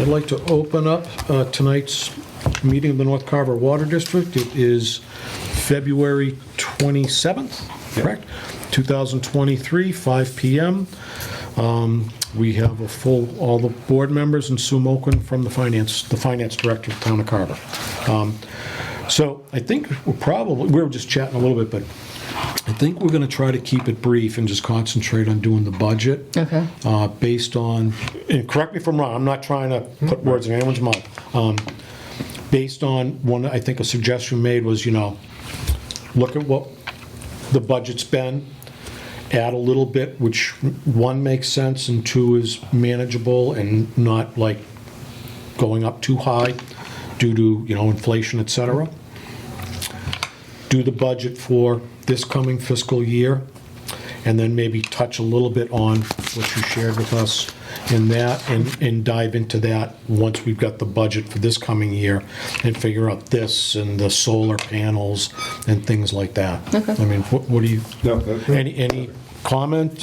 I'd like to open up tonight's meeting of the North Carver Water District. It is February 27th, correct? 2023, 5 p.m. We have all the board members and Sue Moken from the finance director of the town of Carver. So I think we were just chatting a little bit, but I think we're going to try to keep it brief and just concentrate on doing the budget. Okay. Based on, and correct me if I'm wrong, I'm not trying to put words in anyone's mouth. Based on one, I think a suggestion made was, look at what the budget's been, add a little bit, which one makes sense and two is manageable and not like going up too high due to, inflation, et cetera. Do the budget for this coming fiscal year, and then maybe touch a little bit on what you shared with us in that, and dive into that once we've got the budget for this coming year, and figure out this and the solar panels and things like that. Okay. I mean, what do you, No, any comment,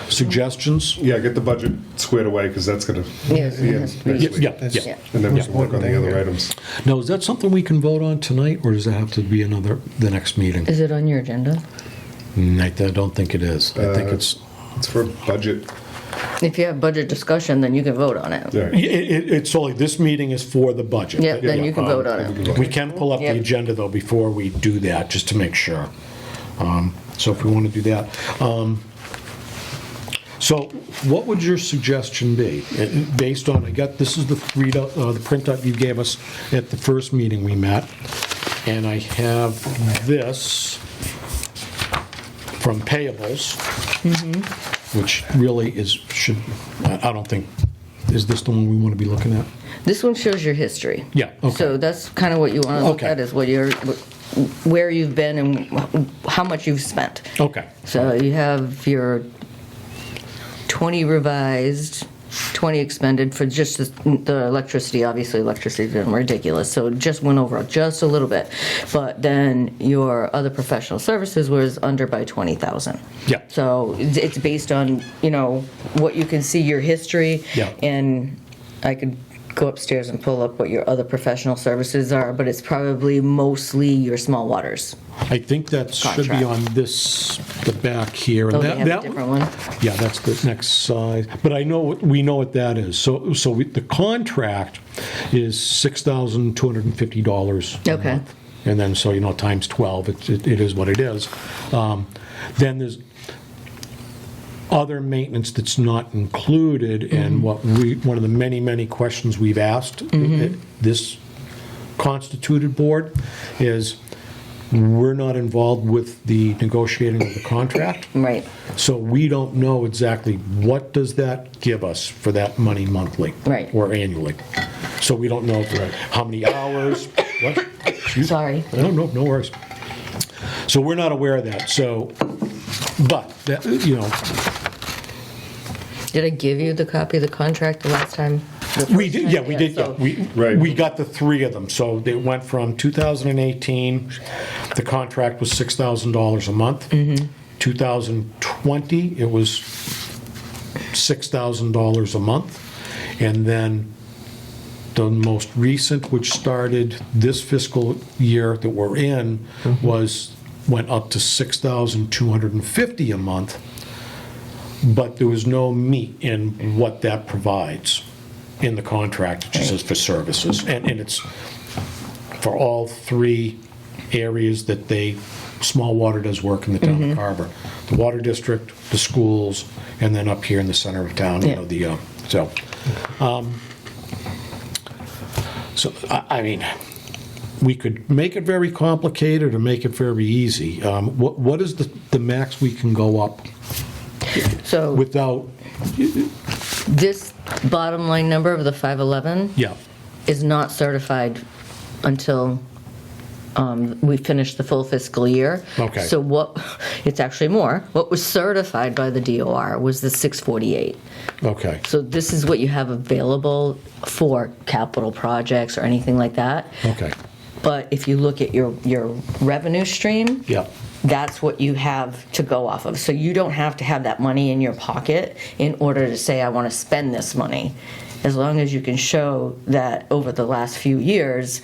suggestions? yeah, get the budget squared away, because that's going to, Yes. Yeah. and then we can work on the other items. Now, is that something we can vote on tonight, or does it have to be the next meeting? Is it on your agenda? I don't think it is. I think it's for budget. If you have budget discussion, then you can vote on it. Yeah. It's only, this meeting is for the budget. Yeah, then you can vote on it. We can pull up the Yep. agenda, though, before we do that, just to make sure. So if we want to do that. So what would your suggestion be? Based on, this is the printout you gave us at the first meeting we met, and I have this from payables, which really I don't think, is this the one we want to be looking at? This one shows your history. Yeah, okay. So that's kind of what you want to look Okay. at, is where you've been and how much you've spent. Okay. So you have your 20 revised, 20 expended for just the electricity. Obviously, electricity's been ridiculous, so it just went over just a little bit. But then your other professional services was under by 20,000. Yeah. So it's based on, what you can see, your history. Yeah. And I could go upstairs and pull up what your other professional services are, but it's probably mostly your small waters. I think that should be Contract. on the back here. and Oh, they that- have a that- different one? Yeah, that's the next side. But we know what that is. So the contract is $6,250 a Okay. month. And then, times 12, it is what it is. Then there's other maintenance that's not included, and one of the many, many questions we've asked this constituted board is, we're not involved with the negotiating of the contract. Right. So we don't know exactly what does that give us for that money monthly. Right. Or annually. So we don't know how many hours. What? Excuse me? Sorry. No worries. So we're not aware of that, but, that, Did I give you the copy of the contract the last time? we did, yeah, we did, yeah. so- We got the three of them, so they went from 2018, the contract was $6,000 a month. 2020, it was $6,000 a month. And then the most recent, which started this fiscal year that we're in, went up to $6,250 a month. But there was no meat in what that provides in the contract. It just says for services. And it's for all three areas that small water does work in the town of Carver. The water district, the schools, and then up here in the center of town, I mean, we could make it very complicated or make it very easy. What is the max we can go up So without, this bottom line number of the 511 yeah, is not certified until we finish the full fiscal year. Okay. So it's actually more. What was certified by the DOR was the 648. okay, So this is what you have available for capital projects or anything like that. okay, But if you look at your revenue stream, yeah, that's what you have to go off of. So you don't have to have that money in your pocket in order to say, I want to spend this money. as long as you can show that over the last few years,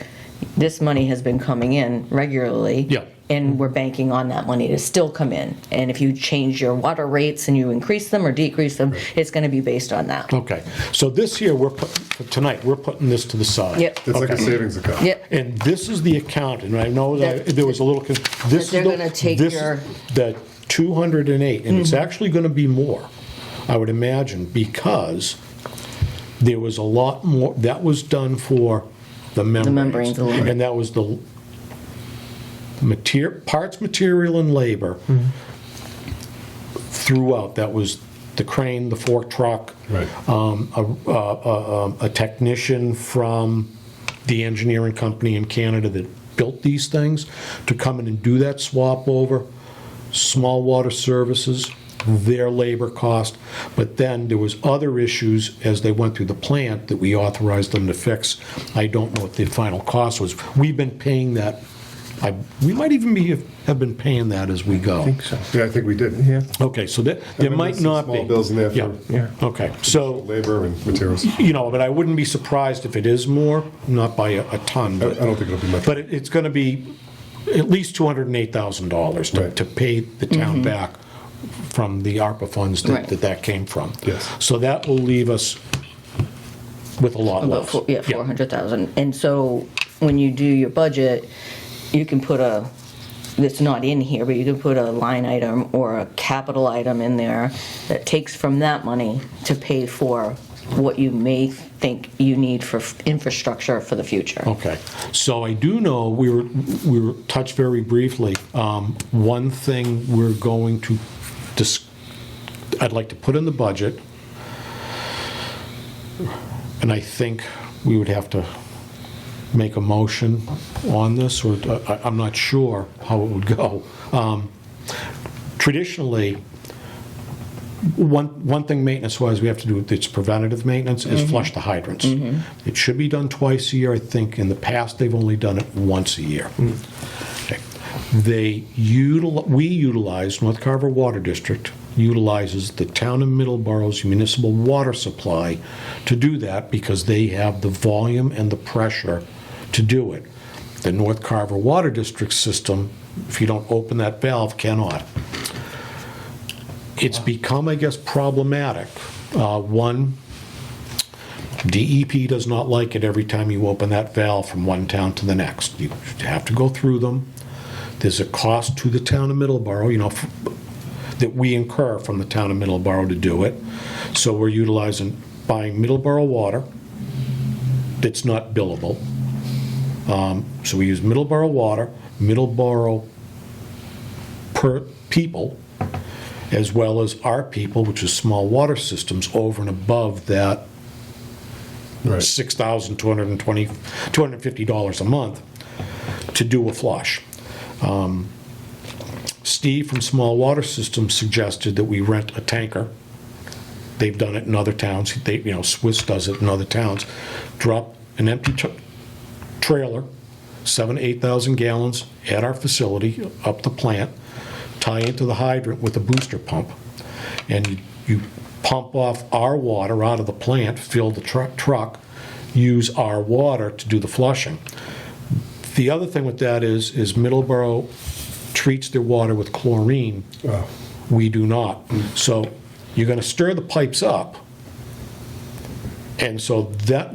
this money has been coming in regularly. Yeah. And we're banking on that money to still come in. And if you change your water rates and you increase them or decrease them, it's going to be based on that. Okay, so this here, tonight, we're putting this to the side. Yep. It's like a Okay. savings account. Yep. And this is the account, and I know that That- there was a little, this is they're the- gonna take this- your- The 208, and it's actually gonna be more, I would imagine, because there was a lot more, that was done for the membranes. membranes alone. And that was the parts, material, and labor throughout. That was the crane, the fork truck, Right. a technician from the engineering company in Canada that built these things to come in and do that swap over, small water services, their labor cost, but then there was other issues as they went through the plant that we authorized them to fix. I don't know what the final cost was. We've been paying that, we might even have been paying that as we go. Yeah, I think we did. Yeah. Okay, so there mean, might there's some not be. small bills in there for- Yeah. Okay, so, Labor and materials. but I wouldn't be surprised if it is more, not by a ton, I but don't think it'll be much. but it's going to be at least $208,000 Right. to pay the town back from the ARPA funds Right. that came from. Yes. So that will leave us with a lot About less. 400,000. And so when you do your budget, you can put it's not in here, but you can put a line item or a capital item in there that takes from that money to pay for what you may think you need for infrastructure for the future. Okay, so I do know, we were touched very briefly, one thing we're going to, I'd like to put in the budget, and I think we would have to make a motion on this, or I'm not sure how it would go. Traditionally, one thing maintenance-wise we have to do, it's preventative maintenance, is flush the hydrants. It should be done twice a year. I think in the past, they've only done it once a year. Okay. We utilize, North Carver Water District utilizes the town of Middleborough's municipal water supply to do that because they have the volume and the pressure to do it. The North Carver Water District system, if you don't open that valve, cannot. It's become, I guess, problematic. One, DEP does not like it every time you open that valve from one town to the next. You have to go through them. There's a cost to the town of Middleborough, that we incur from the town of Middleborough to do it. So we're buying Middleborough water that's not billable. So we use Middleborough water, Middleborough per people, as well as our people, which is small water systems, over and above that Right. $6,250 a month to do a flush. Steve from Small Water Systems suggested that we rent a tanker. They've done it in other towns. Swiss does it in other towns. Drop an empty trailer, 7,000 to 8,000 gallons at our facility, up the plant, tie into the hydrant with a booster pump, and you pump off our water out of the plant, fill the truck, use our water to do the flushing. The other thing with that is Middleborough treats their water with chlorine. Oh. We do not. So you're going to stir the pipes up, and so that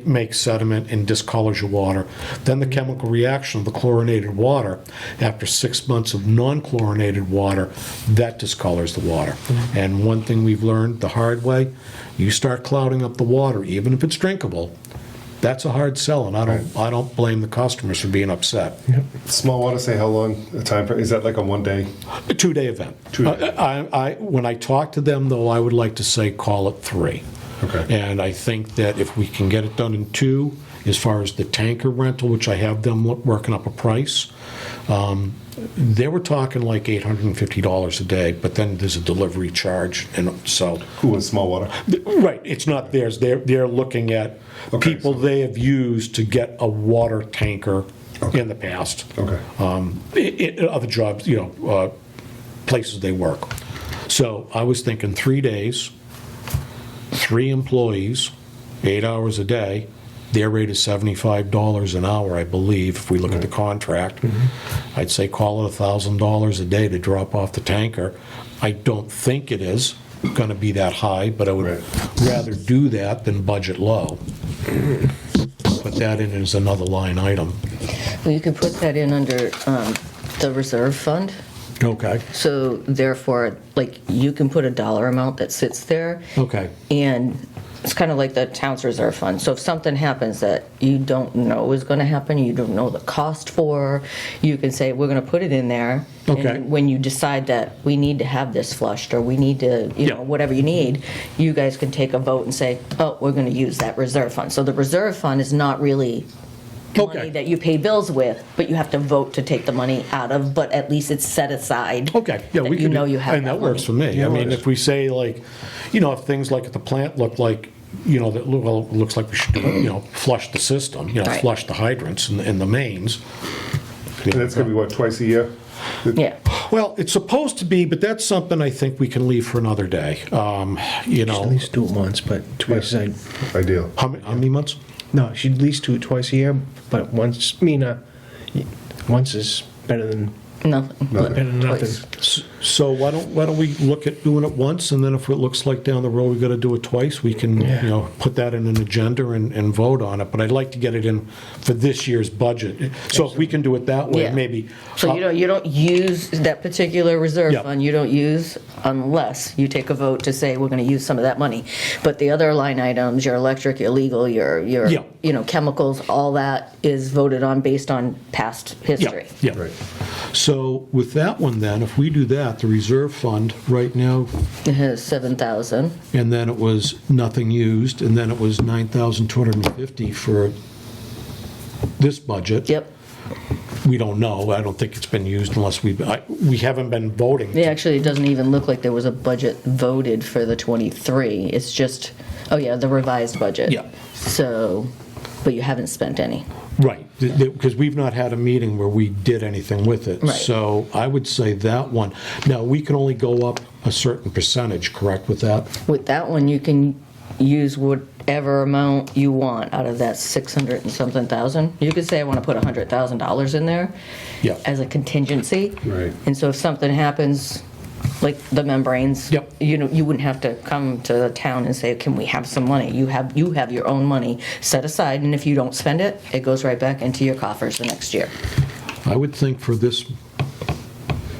makes sediment and discolors your water. Then the chemical reaction of the chlorinated water, after 6 months of non-chlorinated water, that discolors the water. And one thing we've learned the hard way, you start clouding up the water, even if it's drinkable, that's a hard sell, and I don't blame the customers for being upset. Small water, say how long a time frame? Is that like a 1 day? A 2-day event. 2 day. When I talk to them, though, I would like to say call it 3. Okay. And I think that if we can get it done in 2, as far as the tanker rental, which I have them working up a price, they were talking like $850 a day, but then there's a delivery charge, and so. Who was small water? Right, it's not theirs. They're looking at Okay, people they have used to get a water tanker in the past. Okay. Other jobs, places they work. So I was thinking 3 days, 3 employees, 8 hours a day. Their rate is $75 an hour, I believe, if we look at the contract. I'd say call it $1,000 a day to drop off the tanker. I don't think it is gonna be that high, but I would Right. rather do that than budget low. Put that in as another line item. Well, you could put that in under the reserve fund. Okay. So therefore, like, you can put a dollar amount that sits there. Okay. And it's kind of like the town's reserve fund. So if something happens that you don't know is going to happen, you don't know the cost for, you can say, we're going to put it in there. Okay. And when you decide that we need to have this flushed, or we need to, you Yeah. know, whatever you need, you guys can take a vote and say, oh, we're going to use that reserve fund. So the reserve fund is not really Okay. money that you pay bills with, but you have to vote to take the money out of, but at least it's set aside. Okay, yeah, that we you can. know you have And that that works for money. me. I mean, if we say like, you know, if things like at the plant look like, you know, that, well, it looks like we should, you know, flush the system, you know, Right. flush the hydrants and the mains. And that's gonna be what, twice a year? Yeah. Well, it's supposed to be, but that's something I think we can leave for another day. You At know, least do it once, but twice, Ideal. how many months? no, she'd at least do it twice a year, but once, once is better than Nothing. Nothing. better than nothing. So why don't we look at doing it once, and then if it looks like down the road we gotta do it twice, we can, Yeah. you know, put that in an agenda and vote on it. But I'd like to get it in for this year's budget. So if we can do it that way, Yeah. maybe. So you don't use that particular reserve Yeah. fund, you don't use unless you take a vote to say, we're gonna use some of that money. But the other line items, your electric, your legal, your, Yeah. you know, chemicals, all that is voted on based on past history. Yeah. Right. So with that one then, if we do that, the reserve fund right now, It has 7,000. and then it was nothing used, and then it was 9,250 for this budget. Yep. We don't know. I don't think it's been used unless we haven't been voting. Yeah, actually, it doesn't even look like there was a budget voted for the 23. It's just, oh yeah, the revised budget. Yeah. So, but you haven't spent any. Right, because we've not had a meeting where we did anything with it. Right. So I would say that one. Now, we can only go up a certain percentage, correct with that? With that one, you can use whatever amount you want out of that 600 and something thousand. You could say, I want to put $100,000 in there Yeah. as a contingency. Right. And so if something happens, like the membranes, Yep. you know, you wouldn't have to come to the town and say, can we have some money? You have your own money set aside, and if you don't spend it, it goes right back into your coffers the next year. I would think for this,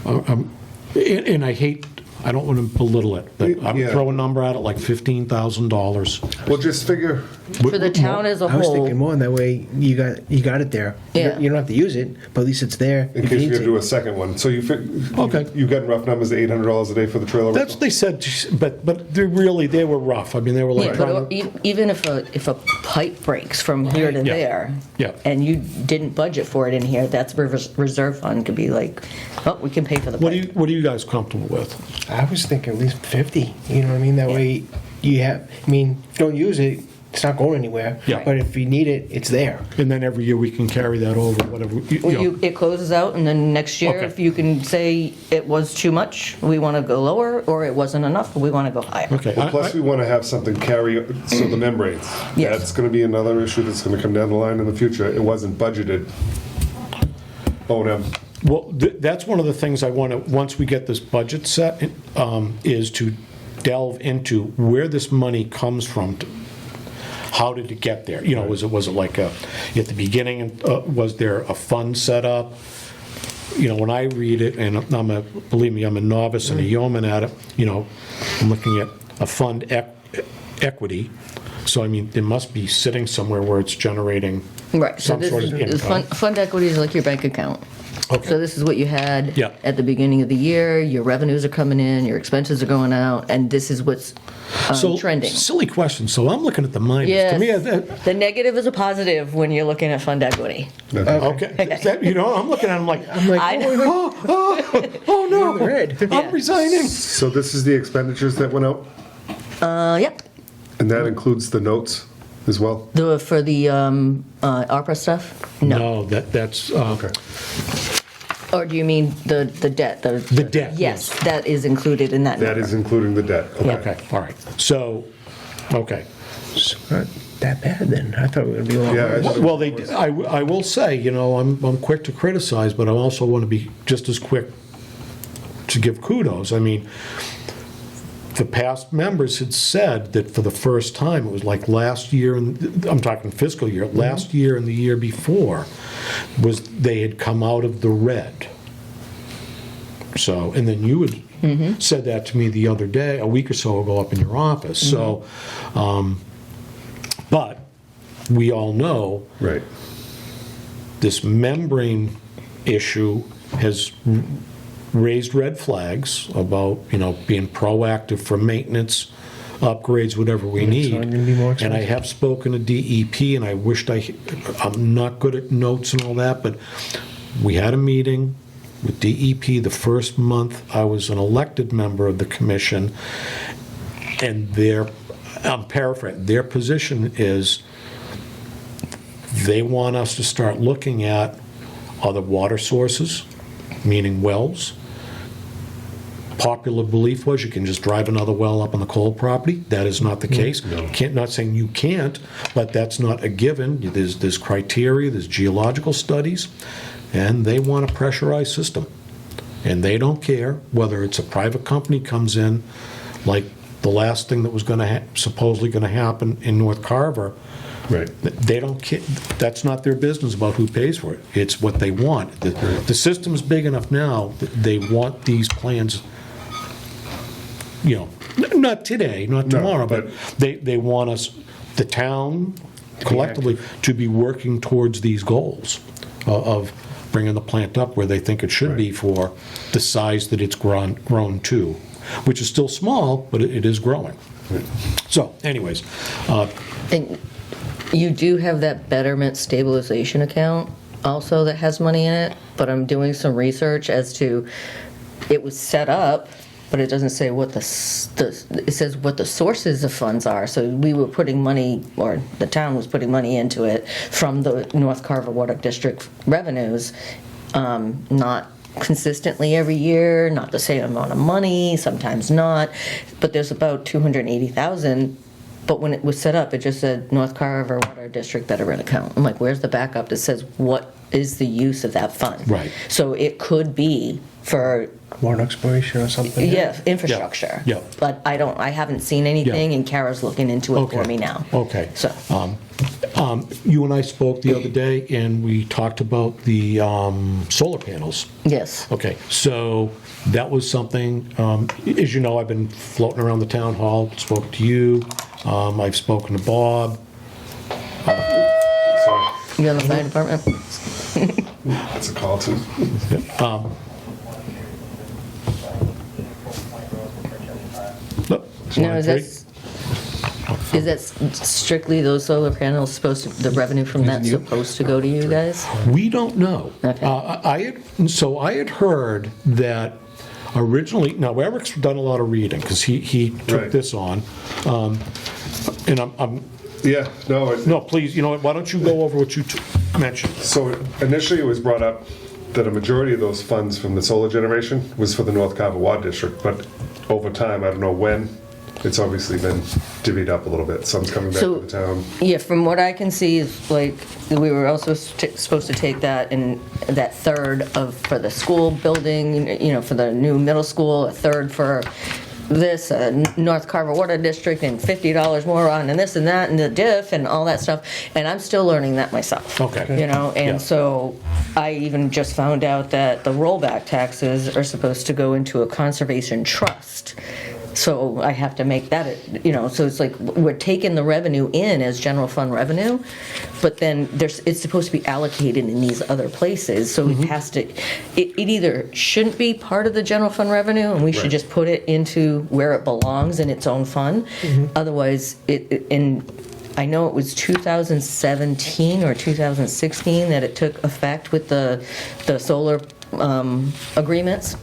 and I hate, I don't want to belittle it, but I would Yeah. throw a number at it like $15,000. Well, just figure, For the town as a I was thinking whole, more, that way you got it there. Yeah. You don't have to use it, but at least it's there in if case you you're need gonna do to. a second one, so Okay. you've got rough numbers, $800 a day for the trailer That's rental? what they said, but they were rough. I mean, they were yeah, like, but even if a pipe breaks from here to Yeah. there, Yeah. and you didn't budget for it in here, that's reserve fund could be like, oh, we can pay for the pipe. what are you guys comfortable with? I was thinking at least 50, you know what I mean? That way you have, I mean, if you don't use it, it's not going anywhere. Yeah. But if you need it, it's there. And then every year we can carry that over, whatever, you know. It closes out, and then next year, Okay. if you can say it was too much, we want to go lower, or it wasn't enough, we want to go higher. Okay. Well, plus we wanna have something carry, so the membranes. Yes. That's gonna be another issue that's gonna come down the line in the future. It wasn't budgeted. O&M. Well, that's one of the things I want to, once we get this budget set, is to delve into where this money comes from. How did it get there? You know, was it like at the beginning, was there a fund set up? You know, when I read it, and believe me, I'm a novice and a yeoman at it, you know, I'm looking at a fund equity. So, I mean, it must be sitting somewhere where it's generating Right, so some this sort is, of the income. fund equity is like your bank account. Okay. So this is what you had Yeah. at the beginning of the year, your revenues are coming in, your expenses are going out, and this is what's So, trending. silly question. So I'm looking at the minus. To me, Yes, the negative is a positive when you're looking at fund equity. okay. You know, I'm looking at them like, I know. oh no, Red. I'm resigning. So this is the expenditures that went out, Yep, and that includes the notes as well? for the ARPA stuff? No. That's, Okay. Or do you mean the debt? The debt, Yes, yes. that is included in that That number. is including the debt. Yeah. okay, all right. So, okay. that bad then. I thought it would be a lot Yeah, worse. Well, I will say, I'm quick to criticize, but I also want to be just as quick to give kudos. I mean, the past members had said that for the first time, it was like last year, and I'm talking fiscal year, last year and the year before, was they had come out of the red. So, and then you had said that to me the other day, a week or so ago up in your office. So, but we all know Right. this membrane issue has raised red flags about, being proactive for maintenance, upgrades, whatever we need. not gonna be more And I expensive. have spoken to DEP, and I wished I'm not good at notes and all that, but we had a meeting with DEP the first month I was an elected member of the commission, and I'm paraphrasing, their position is they want us to start looking at other water sources, meaning wells. Popular belief was you can just drive another well up on the coal property. That is not the case. Not saying you can't, but that's not a given. There's criteria, there's geological studies, and they want a pressurized system. And they don't care whether it's a private company comes in, like the last thing that was supposedly going to happen in North Carver. Right. They don't care. That's not their business about who pays for it. It's what they want. The system's big enough now that they want these plans, not today, not tomorrow, but they want us, the town collectively, to be working towards these goals of bringing the plant up where they think it should be for the size that it's grown to, which is still small, but it is growing. So anyways, And you do have that betterment stabilization account also that has money in it, but I'm doing some research as to, it was set up, but it doesn't say what it says what the sources of funds are. So we were putting money, or the town was putting money into it from the North Carver Water District revenues, not consistently every year, not the same amount of money, sometimes not, but there's about 280,000. But when it was set up, it just said North Carver Water District Betterment Account. I'm like, where's the backup that says what is the use of that fund? Right. So it could be for, Water exploration or something. yeah, infrastructure. Yeah. But I haven't seen anything, Yeah. and Kara's looking into it for me now. Okay. So, You and I spoke the other day, and we talked about the solar panels. yes. Okay, so that was something, as you know, I've been floating around the town hall, spoke to you, I've spoken to Bob. Sorry. You on the fire department? That's a call too. Look, No, slide is that strictly those solar panels supposed to, the revenue from that supposed to go to you guys? three. We don't know. Okay. I had heard that originally, now Eric's done a lot of reading, because he took Right. this on, and I'm, Yeah, no, please, you know what, why don't you go over what you mentioned? So initially it was brought up that a majority of those funds from the solar generation was for the North Carver Water District, but over time, I don't know when, it's obviously been divvied up a little bit. Some's coming back So- to the town. Yeah, from what I can see, is like, we were also supposed to take that and that third for the school building, for the new middle school, a third for this, North Carver Water District, and $50 more on, and this and that, and the diff, and all that stuff, and I'm still learning that myself. Okay. And Yeah. so I even just found out that the rollback taxes are supposed to go into a conservation trust. So I have to make that, so it's like, we're taking the revenue in as general fund revenue, but then it's supposed to be allocated in these other places, so it has to, it either shouldn't be part of the general fund revenue, and we should Right. just put it into where it belongs in its own fund. Otherwise, I know it was 2017 or 2016 that it took effect with the solar agreements.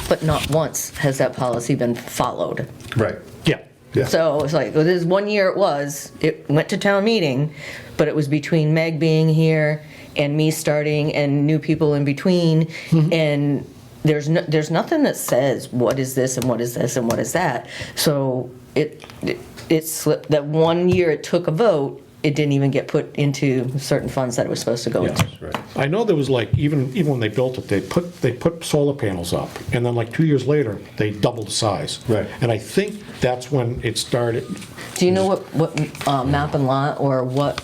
But not once has that policy been followed. Right. Yeah. Yeah. So it's like, well, this 1 year it went to town meeting, but it was between Meg being here and me starting and new people in between. And there's nothing that says what is this and what is this and what is that. So it slipped, that 1 year it took a vote, it didn't even get put into certain funds that it was supposed to go into. Right. I know there was like, even when they built it, they put solar panels up, and then like 2 years later, they doubled the size. Right. And I think that's when it started. Do you know what map and lot or what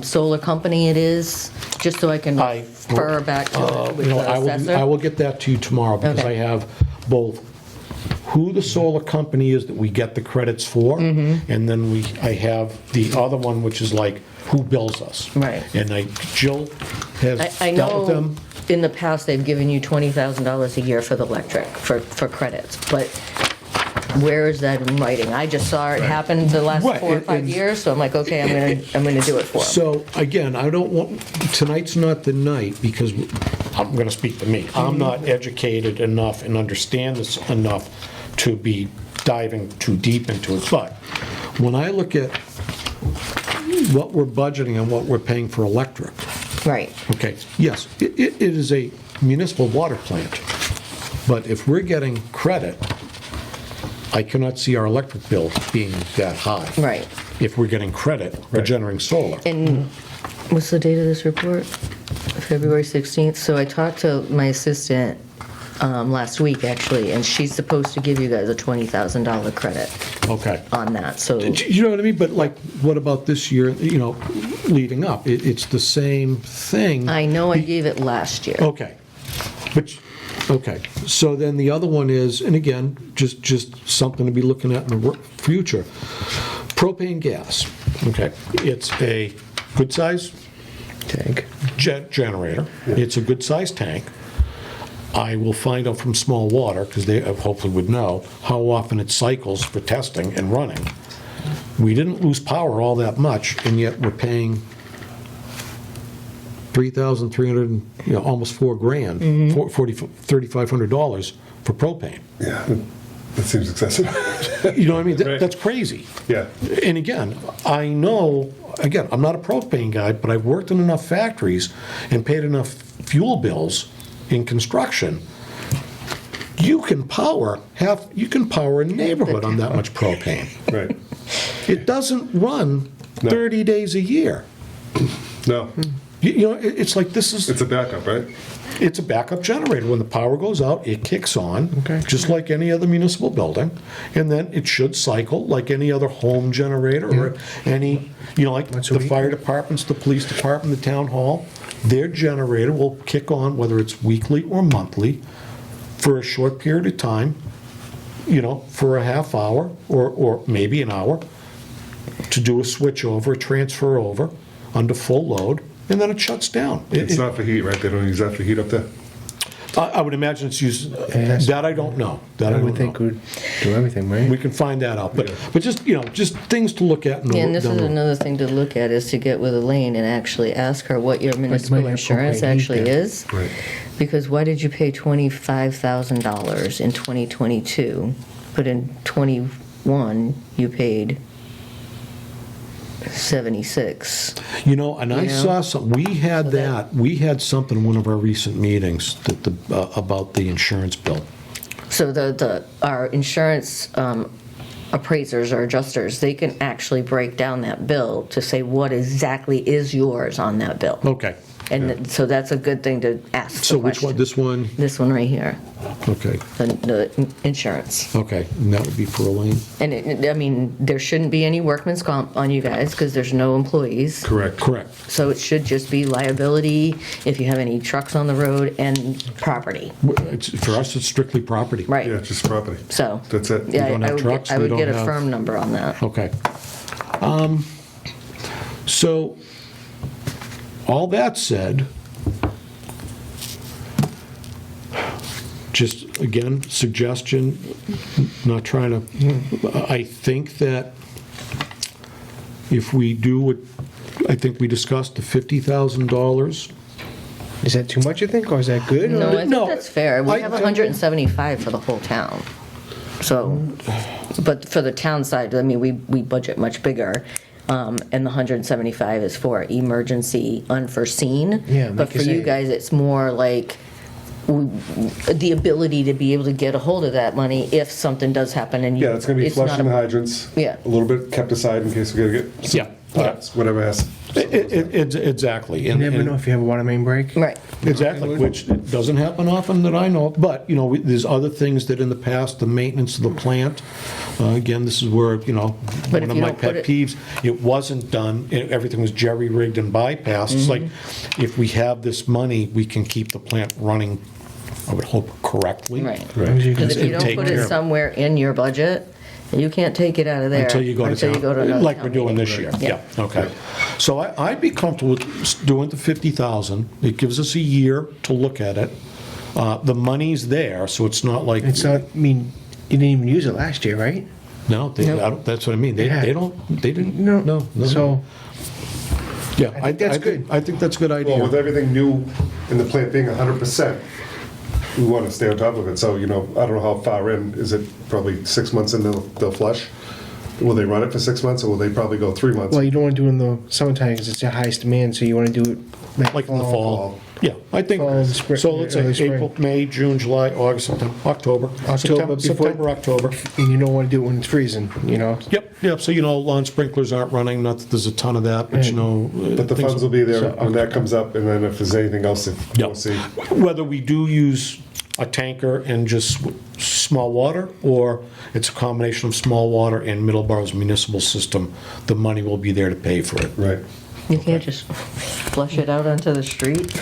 solar company it is? Just so I can refer back to it with You know, the I assessor? will get that to you tomorrow, because Okay. I have both who the solar company is that we get the credits for, Mm-hmm. and then I have the other one, which is like, who bills us. Right. And Jill has I dealt with know them. in the past, they've given you $20,000 a year for the electric, for credits, but where is that in writing? I just saw it happen the last Right, 4 or 5 and- years, so I'm like, okay, I'm gonna do it for them. So, again, I don't want, tonight's not the night, because I'm gonna speak for me. I'm not educated enough and understand this enough to be diving too deep into it. But when I look at what we're budgeting and what we're paying for electric, Right. okay, yes, it is a municipal water plant, but if we're getting credit, I cannot see our electric bill being that high. Right. If we're getting credit for Right. generating solar. And what's the date of this report? February 16th. So I talked to my assistant last week, actually, and she's supposed to give you guys a $20,000 credit Okay. on that, so. You know what I mean? But like, what about this year, you know, leading up? It's the same thing. I know I gave it last year. Okay. But, okay. So then the other one is, and again, just something to be looking at in the future, propane gas. Okay. It's a good size Tank. generator. It's a good sized tank. I will find out from Small Water, because they hopefully would know, how often it cycles for testing and running. We didn't lose power all that much, and yet we're paying $3,300, you know, almost $4,000, $3,500 for propane. Yeah, that seems excessive. You know what I mean? Right. That's crazy. Yeah. And again, I know, again, I'm not a propane guy, but I've worked in enough factories and paid enough fuel bills in construction. You can power a neighborhood on that much propane. Right. It doesn't run No. 30 days a year. No, You know, it's like this is, it's a backup, right? it's a backup generator. When the power goes out, it kicks on, Okay. just like any other municipal building, and then it should cycle like any other home generator or any, you know, like Once a the week. fire departments, the police department, the town hall, their generator will kick on, whether it's weekly or monthly, for a short period of time, you know, for a half hour or maybe an hour, to do a switch over, a transfer over under full load, and then it shuts down. It's not for heat, right? They don't use that for heat up there? I would imagine it's used, Yes. that I don't know. That I I would don't think know. would do everything, right? We can find that out, but just, you know, just things to look at. And this is another thing to look at, is to get with Elaine and actually ask her what your municipal have insurance propane heat actually there. is. Right. Because why did you pay $25,000 in 2022, but in '21, you paid 76? You know, and I You know? saw some, we had So that- we had something in one of our recent meetings that about the insurance bill. So our insurance appraisers or adjusters, they can actually break down that bill to say what exactly is yours on that bill. Okay. And so that's a good thing to ask So the which one, question. this one? This one right here, Okay, the insurance. okay, and that would be for Elaine? And I mean, there shouldn't be any workman's comp on you guys because there's no employees. Correct. Correct. So it should just be liability if you have any trucks on the road and property. For us, it's strictly property. Right. Yeah, just property. So. That's it. Yeah, don't I have would trucks, get- I we would don't get a have- firm number on that. Okay. So, all that said, just again, suggestion, not trying to, I think that if we do what, I think we discussed, the $50,000. Is that too much, you think, or is that good? No, or- I think No, that's fair. We I- have 175 for the whole town. So, but for the town side, I mean, we budget much bigger. And the 175 is for emergency unforeseen. Yeah, But like for you you say. guys, it's more like the ability to be able to get a hold of that money if something does happen and you. Yeah, it's gonna be not flushing a- the hydrants. Yeah. A little bit kept aside in case we gotta get some Yeah. parts, whatever has. Exactly. You never know if you have a water main break. Right. Exactly, which doesn't happen often that I know of, but, there's other things that in the past, the maintenance of the plant, again, this is where, But one if of you my don't put pet it- peeves, it wasn't done, everything was jerry-rigged and bypassed. It's like, if we have this money, we can keep the plant running, I would hope, correctly. Right. Right. Because if you And don't take put care it of it. somewhere in your budget, you can't take it out of there. Until you go to town, another like town we're doing meeting. this year. Yeah. Yeah, okay. So I'd be comfortable with doing the 50,000. It gives us a year to look at it. The money's there, so it's not like, It's not, you didn't even use it last year, right? no, that's what I mean. They Yeah. they didn't, No. no. So, Yeah, I think that's good. I think that's a good Well, with idea. everything new and the plant being 100%, we want to stay on top of it. So, I don't know how far in, is it probably 6 months in they'll flush? Will they run it for 6 months, or will they probably go 3 months? well, you don't want to do it in the summertime because it's the highest demand, so you want to do it Like in the fall. Yeah, I think, Fall and spring- so let's say early spring. April, May, June, July, August, September, October. October before- September, October. And you don't want to do it when it's freezing, Yep, so lawn sprinklers aren't running, not that there's a ton of that, but But the things- funds will be there So, when that comes up, and then if there's anything else, Yeah. we'll see. Whether we do use a tanker and just small water, or it's a combination of small water and Middleborough's municipal system, the money will be there to pay for it. Right. You can't just flush it out onto the street.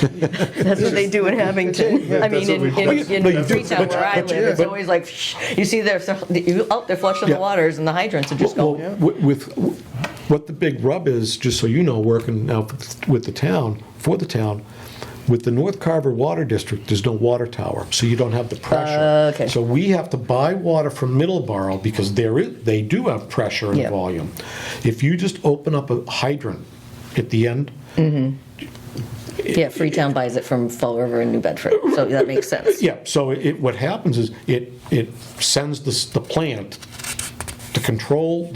That's what they do in Abington. I mean, That's what we- in No, you do, Freetown but- where I but- live, it's but- always like, you see they're flushing Yeah. the waters and the hydrants and just Well, go, with, what the big rub is, just so you know, working now with the town, for the town, with the North Carver Water District, there's no water tower, so you don't have the pressure. Okay. So we have to buy water from Middleborough because they do have pressure and Yeah. volume. If you just open up a hydrant at the end, yeah, Freetown buys it from Fall River in New Bedford, so that makes sense. yeah, so what happens is it sends the plant, the control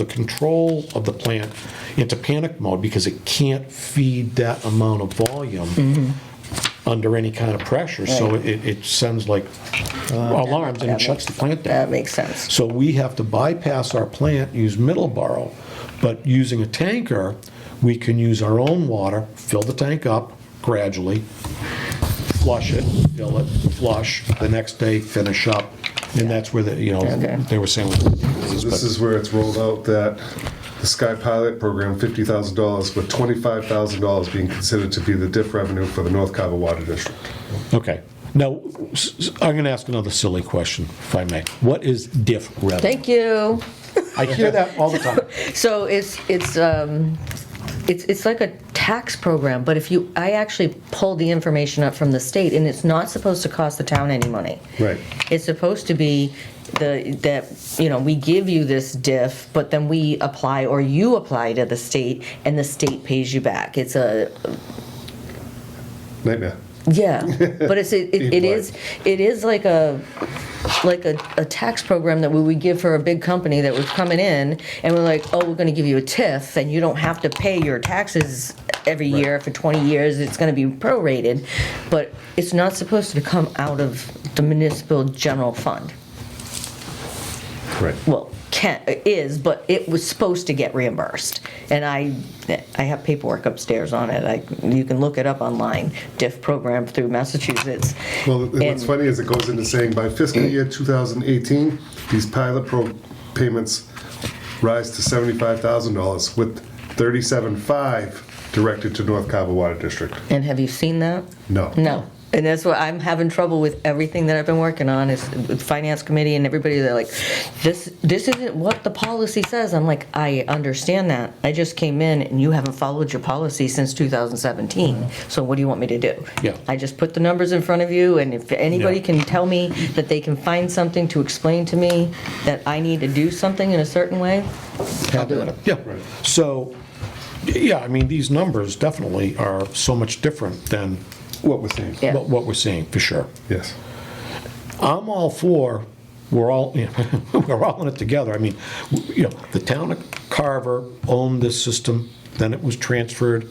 of the plant into panic mode because it can't feed that amount of volume under any kind of pressure, so Right. it sends like alarms and it that shuts the plant down. That makes sense. So we have to bypass our plant, use Middleborough, but using a tanker, we can use our own water, fill the tank up gradually, flush it, fill it, flush, the next day finish up, and that's where Okay. they were saying. So this is where it's rolled out that the Sky Pilot program, $50,000, with $25,000 being considered to be the DIF revenue for the North Carver Water District. Okay, now, I'm going to ask another silly question, if I may. What is diff revenue? Thank you. I hear that all the time. So it's like a tax program, but I actually pulled the information up from the state, and it's not supposed to cost the town any money. Right. It's supposed to be we give you this diff, but then we apply, or you apply to the state, and the state pays you back. It's a, Nightmare. yeah, but it is like a tax program that we would give for a big company that was coming in, and we're like, oh, we're going to give you a TIF, and you don't have to pay your taxes every year for 20 years. It's going to be prorated, but it's not supposed to come out of the municipal general fund. Right. Well, but it was supposed to get reimbursed, and I have paperwork upstairs on it. You can look it up online. DIF program through Massachusetts. Well, what's And- funny is it goes into saying by fiscal year 2018, these pilot payments rise to $75,000 with $37,500 directed to North Carver Water District. And have you seen that? No. No. And that's what I'm having trouble with. Everything that I've been working on is with finance committee and everybody. They're like, this isn't what the policy says. I'm like, I understand that. I just came in and you haven't followed your policy since 2017. So what do you want me to do? Yeah. I just put the numbers in front of you, and if anybody Yeah. can tell me that they can find something to explain to me that I need to do something in a certain way, I'll do it. Yeah, so, yeah, I mean, these numbers definitely are so much different than What we're saying. Yeah. what we're seeing, for sure. Yes. I'm all for, we're all in it together. I mean, the town of Carver owned this system, then it was transferred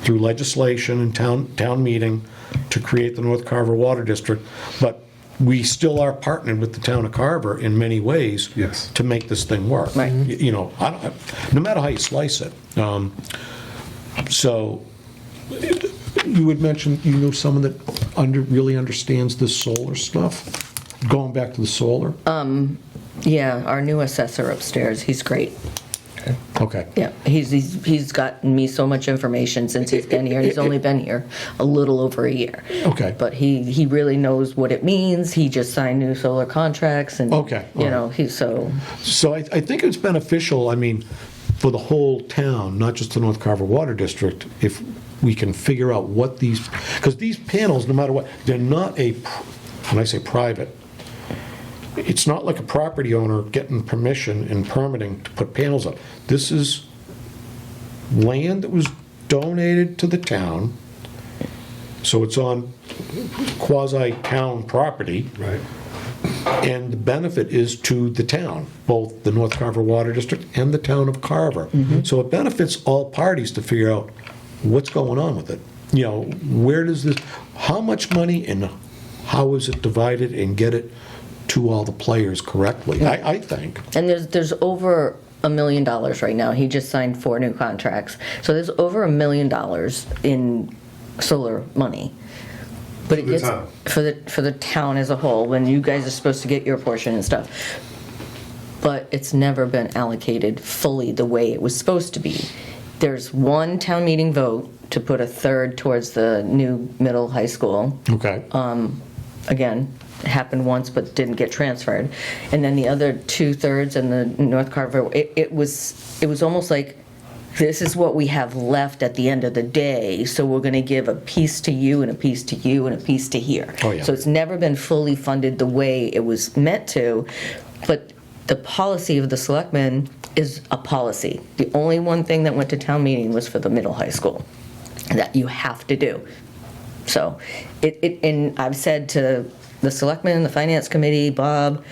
through legislation and town meeting, to create the North Carver Water District, but we still are partnered with the town of Carver in many ways Yes. to make this thing work. Right. You know, no matter how you slice it. So, you had mentioned you knew someone that really understands this solar stuff? Going back to the solar? Yeah, our new assessor upstairs, he's great. Okay. Yeah, he's gotten me so much information since he's been here. He's only been here a little over a year. Okay. But he really knows what it means. He just signed new solar contracts and, Okay, all you know, he's so, So I think it's beneficial, I mean, for the whole town, not just the North Carver Water District, if we can figure out what these, because these panels, no matter what, they're not when I say private, it's not like a property owner getting permission and permitting to put panels up. This is land that was donated to the town, so it's on quasi-town property. Right. And the benefit is to the town, both the North Carver Water District and the town of Carver. So it benefits all parties to figure out what's going on with it. You know, where does this, how much money and how is it divided, and get it to all the players correctly, I think. and there's over $1 million right now. He just signed 4 new contracts. So there's over $1 million in solar money. But For the town. for the town as a whole, when you guys are supposed to get your portion and stuff. But it's never been allocated fully the way it was supposed to be. There's one town meeting vote to put a third towards the new middle high school. Okay. Again, it happened once but didn't get transferred. And then the other 2/3 in the North Carver, it was almost like, this is what we have left at the end of the day, so we're gonna give a piece to you and a piece to you and a piece to here. Oh, yeah. So it's never been fully funded the way it was meant to, but the policy of the selectmen is a policy. The only one thing that went to town meeting was for the middle high school, that you have to do. So, and I've said to the selectmen, the finance committee, Bob,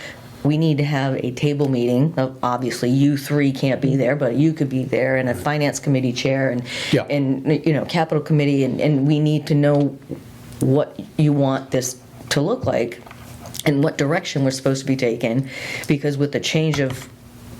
we need to have a table meeting. Obviously, you 3 can't be there, but you could be there, and a finance committee chair, Yeah. and you know, capital committee, and we need to know what you want this to look like and what direction we're supposed to be taking, because with the change of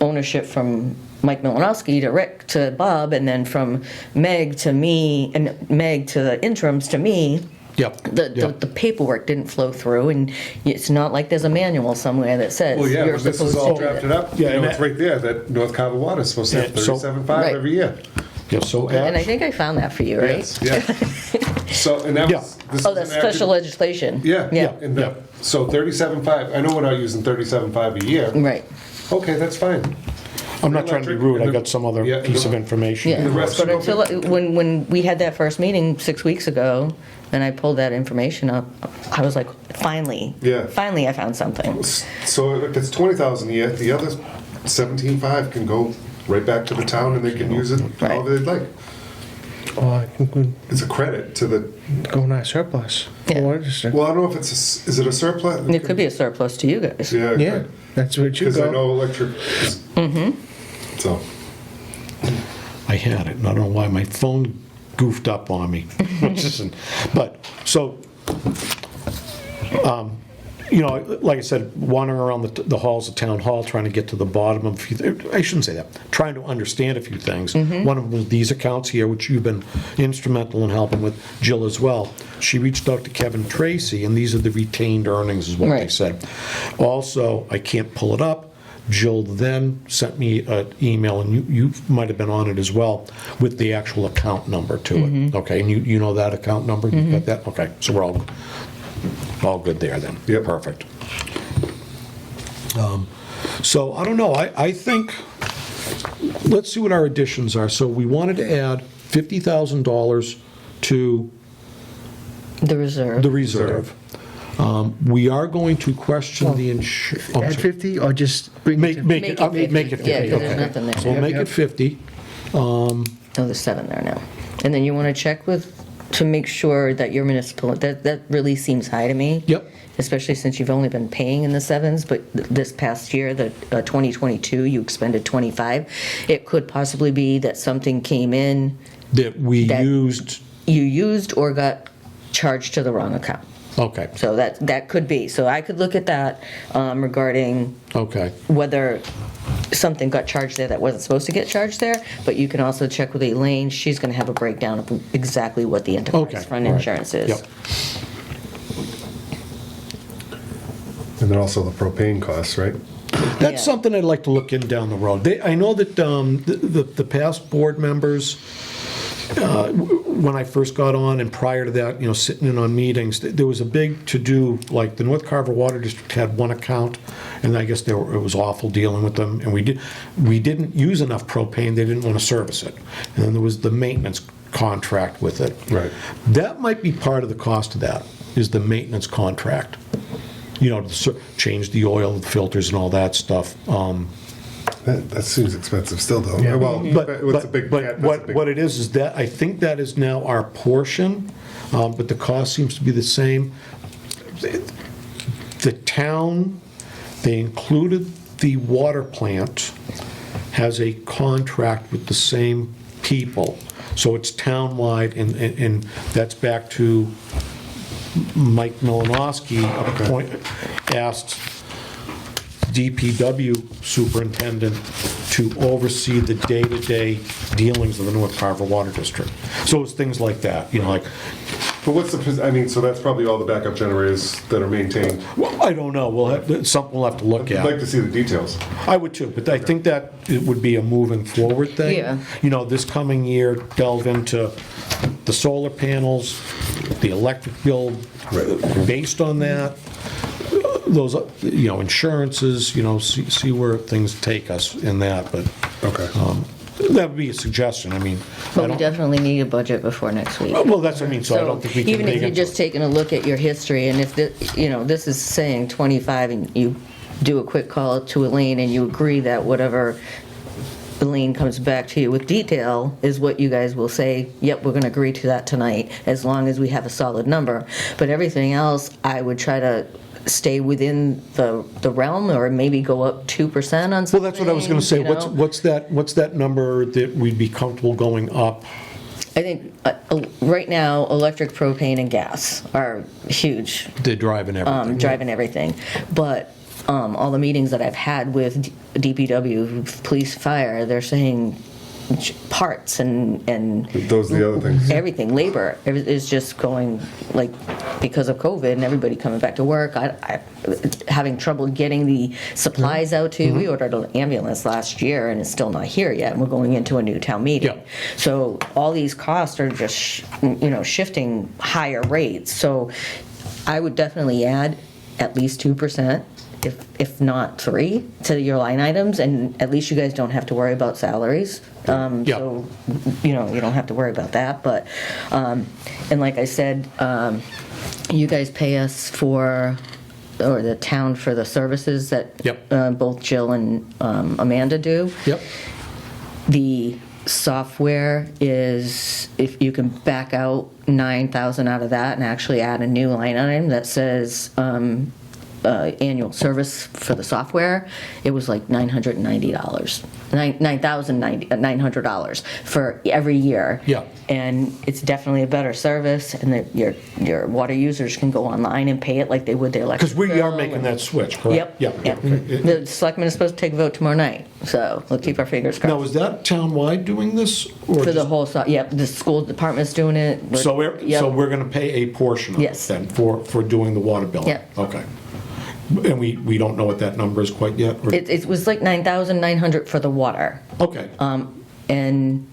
ownership from Mike Milanowski to Rick to Bob, and then from Meg to me, and Meg to the interims to me, Yep. the paperwork didn't flow through, and it's not like there's a manual somewhere that says Well, yeah, you're but this supposed is all to do drafted it. up. Yeah, You know, and it's right there that North Carver Water is supposed to have Yeah, so- 37.5 Right. every year. Yeah, so And I Ash, think I found that for you, right? Yes, yeah. So, and that Yeah. was, this Oh, was that's enacted- special legislation. Yeah, Yeah. and that, so 37.5, I know we're not using 37.5 a year. Right. Okay, that's fine. I'm not trying to be rude, I got some other Yeah, piece of information. Yeah, the rest but of until, when we had that first meeting 6 weeks ago, and I pulled that information up, I was like, finally. Yeah. Finally, I found something. So if it's 20,000 a year, the other 17.5 can go right back to the town and they can use it Right. however they'd like. Well, I think we It's a credit to the, go in our surplus. Yeah. Water district. well, I don't know if it's, is it a surplus? It could be a surplus to you guys. Yeah. Yeah, that's where it should Because I go. know electric is. So, I had it, and I don't know why my phone goofed up on me, which isn't, but, so, you know, like I said, wandering around the halls of town hall, trying to get to the bottom of a few, I shouldn't say that, trying to understand a few things. One of them was these accounts here, which you've been instrumental in helping with, Jill as well. She reached out to Kevin Tracy, and these are the retained earnings, is what they Right. said. Also, I can't pull it up, Jill then sent me an email, and you might have been on it as well, with the actual account number to it. Okay, and you know that account number? You got that? Okay, so we're all good there then. Yep. Perfect. So, I don't know, I think, let's see what our additions are. So we wanted to add $50,000 to The reserve. the reserve. We are going to question the insurance. Add 50 or just bring it to... Make it 50. Make it 50, Yeah, 'cause there's okay. nothing there. So we'll make Yep, it yep. 50. Oh, there's 7 there now. And then you want to check with, to make sure that your municipal, that really seems high to me. Yep. Especially since you've only been paying in the 7s, but this past year, the 2022, you expended 25. It could possibly be that something came in That we That- used, you used or got charged to the wrong account. Okay, So that could be. So I could look at that regarding okay. whether something got charged there that wasn't supposed to get charged there, but you can also check with Elaine. She's going to have a breakdown of exactly what the Okay, enterprise fund all right. insurance is. Yep. And then also the propane costs, right? That's Yeah. something I'd like to look in down the road. I know that the past board members, when I first got on and prior to that, sitting in on meetings, there was a big to-do, like the North Carver Water District had one account, and I guess it was awful dealing with them, and we didn't use enough propane, they didn't want to service it. And then there was the maintenance contract with it. Right. That might be part of the cost of that, is the maintenance contract. To change the oil, the filters and all that stuff. That seems expensive still, though. Yeah. Well, But it's a big. that's a big- what it is that I think that is now our portion, but the cost seems to be the same. The town, they included the water plant, has a contract with the same people. So it's townwide, and that's back to Mike Milanowski, asked DPW superintendent to oversee the day-to-day dealings of the North Carver Water District. So it's things like that, like, But what's so that's probably all the backup generators that are maintained. well, I don't know, something we'll have to look I'd like at. to see the details. I would too, but I think that it would be a moving forward thing. Yeah. This coming year, delve into the solar panels, the electric bill based on that, those, insurances, see where things take us in that, but Okay. that would be a suggestion, I mean. I But we don't- definitely need a budget before next week. Well, that's what I mean, so I So don't think we can even dig if you're into just it. taking a look at your history, and if, this is saying 25, and you do a quick call to Elaine, and you agree that whatever Elaine comes back to you with detail is what you guys will say, yep, we're gonna agree to that tonight, as long as we have a solid number. But everything else, I would try to stay within the realm, or maybe go up 2% on Well, something. that's what I was gonna say, you know? what's that number that we'd be comfortable going up? I think, right now, electric, propane, and gas are huge, They're driving everything. driving everything. But all the meetings that I've had with DPW, police, fire, they're saying parts and Those are the other things. everything, labor is just going, like, because of COVID and everybody coming back to work, I having trouble getting the supplies out to you. We ordered an ambulance last year and it's still not here yet, and we're going into a new town meeting. Yeah. So all these costs are just, shifting higher rates. So I would definitely add at least 2%. If not 3, to your line items, and at least you guys don't have to worry about salaries. Yeah. So, you don't have to worry about that, but, and like I said, you guys pay us or the town for the services that Yep. both Jill and Amanda do. Yep, The software is, if you can back out 9,000 out of that and actually add a new line item that says, annual service for the software, it was like $990, $9,900 for every year. Yeah. And it's definitely a better service, and that your water users can go online and pay it like they would their electric because we are bill making and- that switch, correct? Yep, yep. Okay. The selectmen is supposed to take a vote tomorrow night, so we'll keep our fingers Now, crossed. is that townwide doing this? Or For the just- whole, yep, the school department's doing it. So Yep. we're gonna pay a portion of it Yes. then for doing the water bill? Yep. Okay. And we don't know what that number is quite yet? or- It was like 9,900 for the water. Okay, And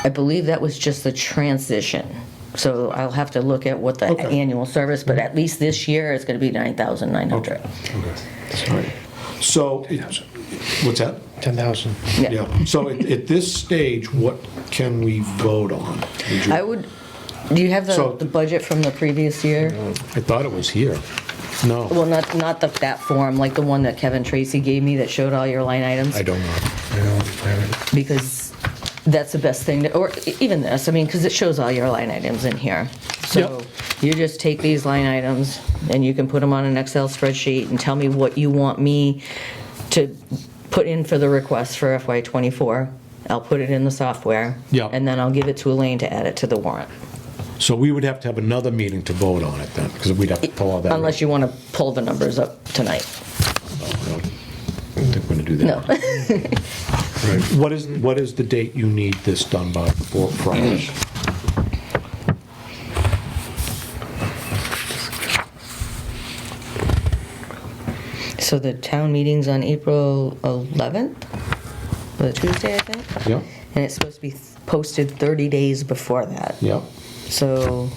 I believe that was just the transition. So I'll have to look at what the Okay. annual service, but at least this year it's gonna be 9,900. all right. So, what's that? 10,000. Yeah, so at this stage, what can we vote on? Would you- Do you have So- the budget from the previous year? I thought it was here. No, Well, not that form, like the one that Kevin Tracy gave me that showed all your line items? I don't know. Because that's the best thing, or even this, because it shows all your line items in here. So Yep. you just take these line items and you can put them on an Excel spreadsheet and tell me what you want me to put in for the request for FY '24. I'll put it in the software. Yep. And then I'll give it to Elaine to add it to the warrant. So we would have to have another meeting to vote on it then, because we'd have to pull all that. Unless you want to pull the numbers up tonight. No, I don't think we're gonna do No. that. What is the date you need this done by for Friday? So the town meeting's on April 11th, the Tuesday, I think? Yeah, And it's supposed to be posted 30 days before that. yeah. So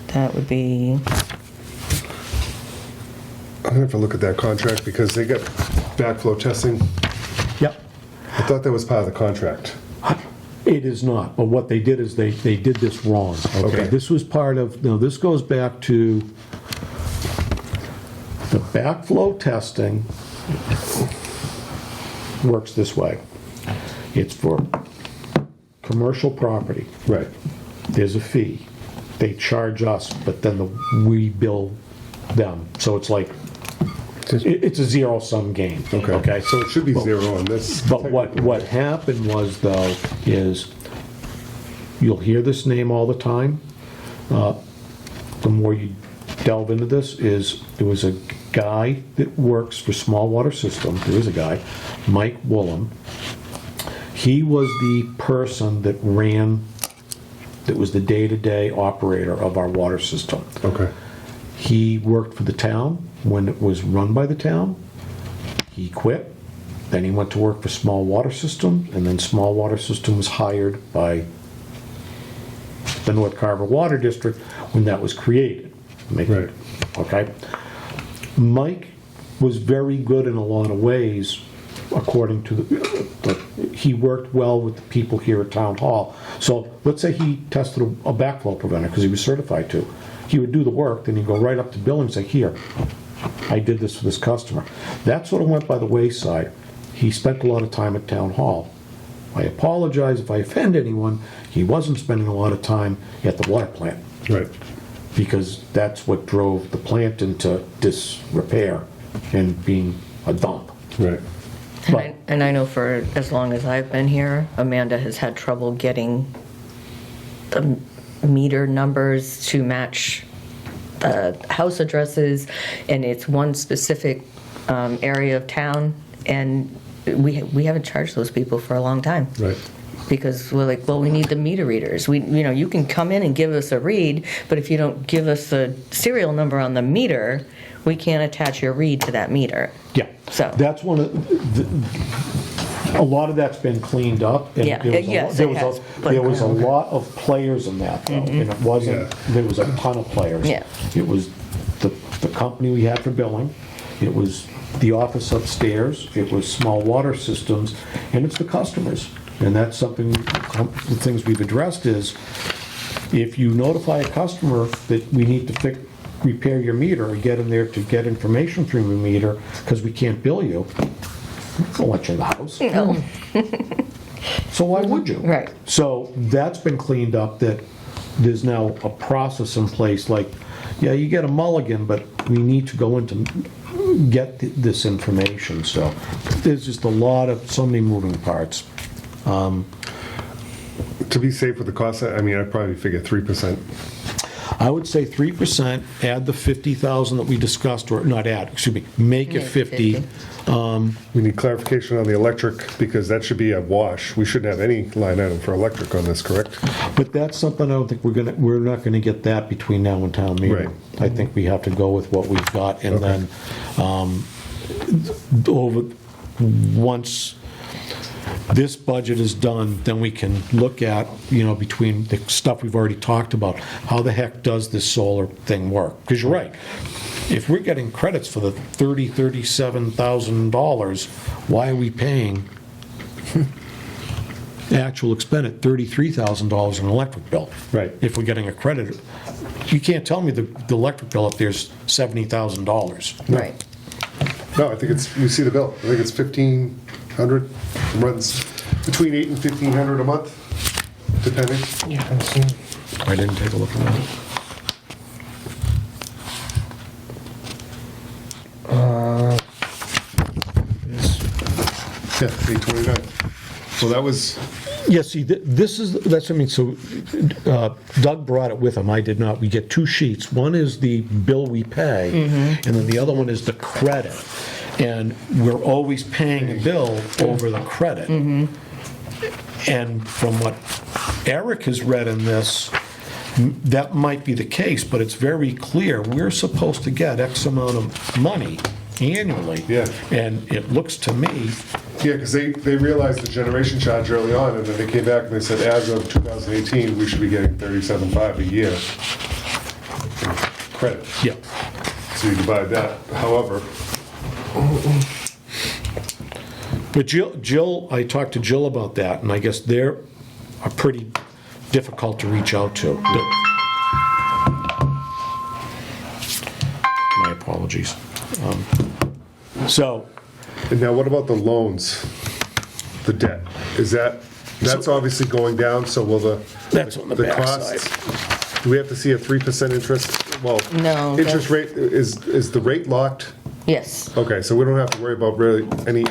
that would be, I'm gonna have to look at that contract because they got backflow testing. Yeah. I thought that was part of the contract. It is not, but what they did is they did this wrong, okay? Okay. This was part of, no, this goes back to the backflow testing works this way. It's for commercial property. Right. There's a fee. They charge us, but then we bill them. So it's like, it's a zero-sum game. Okay, So it should be zero on this. but what happened was, though, is you'll hear this name all the time. The more you delve into this, is there was a guy that works for Small Water System. There is a guy, Mike Woolham. He was the person that was the day-to-day operator of our water system. Okay. He worked for the town when it was run by the town. He quit. Then he went to work for Small Water System, and then Small Water System was hired by the North Carver Water District when that was created. Right. Okay? Mike was very good in a lot of ways, according to he worked well with the people here at Town Hall. So let's say he tested a backflow preventer because he was certified to. He would do the work, then he'd go right up to Bill and say, here, I did this for this customer. That sort of went by the wayside. He spent a lot of time at Town Hall. I apologize if I offend anyone, he wasn't spending a lot of time at the water plant, Right. because that's what drove the plant into disrepair and being a dump. Right. and I know for as long as I've been here, Amanda has had trouble getting the meter numbers to match the house addresses, and it's one specific area of town, and we haven't charged those people for a long time. Right. Because we're like, well, we need the meter readers. You can come in and give us a read, but if you don't give us the serial number on the meter, we can't attach your read to that meter. Yeah, So- that's one of, a lot of that's been cleaned up. And Yeah, there was a- yes, there it was has, a- but- There was a lot of players in that, though, and it wasn't, there was a ton of players. Yeah. It was the company we had for billing, it was the office upstairs, it was Small Water Systems, and it's the customers. And that's something, the things we've addressed is, if you notify a customer that we need to repair your meter, or get in there to get information from your meter, because we can't bill you, we'll let you in the house. No. So why would you? Right. So that's been cleaned up, that there's now a process in place, like, yeah, you get a mulligan, but we need to go into, get this information, so there's just so many moving parts. To be safe with the cost, I mean, I'd probably figure 3%. I would say 3%, add the 50,000 that we discussed, or not add, excuse me, make it Make 50. 50. We need clarification on the electric because that should be a wash. We shouldn't have any line item for electric on this, correct? But that's something I don't think we're not gonna get that between now and town meeting. Right. I think we have to go with what we've got, and Okay. then, once this budget is done, then we can look at, between the stuff we've already talked about, how the heck does this solar thing work? Because you're right, if we're getting credits for the $37,000, why are we paying actual expense at $33,000 in an electric bill? Right. If we're getting a credit, you can't tell me the electric bill up there's $70,000. Right. No, I think you see the bill. I think it's 1,500. It runs between 8 and 1,500 a month, depending. Yeah, I'm seeing. I didn't take a look at that. Yeah, 829. So that was Yeah, see, that's what I mean, so Doug brought it with him, I did not. We get two sheets. One is the bill we pay, and then the other one is the credit. And we're always paying a bill over the credit. And from what Eric has read in this, that might be the case, but it's very clear, we're supposed to get X amount of money annually. Yeah. And it looks to me, Yeah, because they realized the generation charge early on, and then they came back and they said, as of 2018, we should be getting $37.5 a year in credit. yeah. So you divide that, however, But Jill, I talked to Jill about that, and I guess they're pretty difficult to reach out to. My apologies. So, and now what about the loans, the debt? That's obviously going down, so will That's on the backside. costs? Do we have to see a 3% interest? Well, No, interest rate, is the rate locked? Yes. Okay, so we don't have to worry about really any,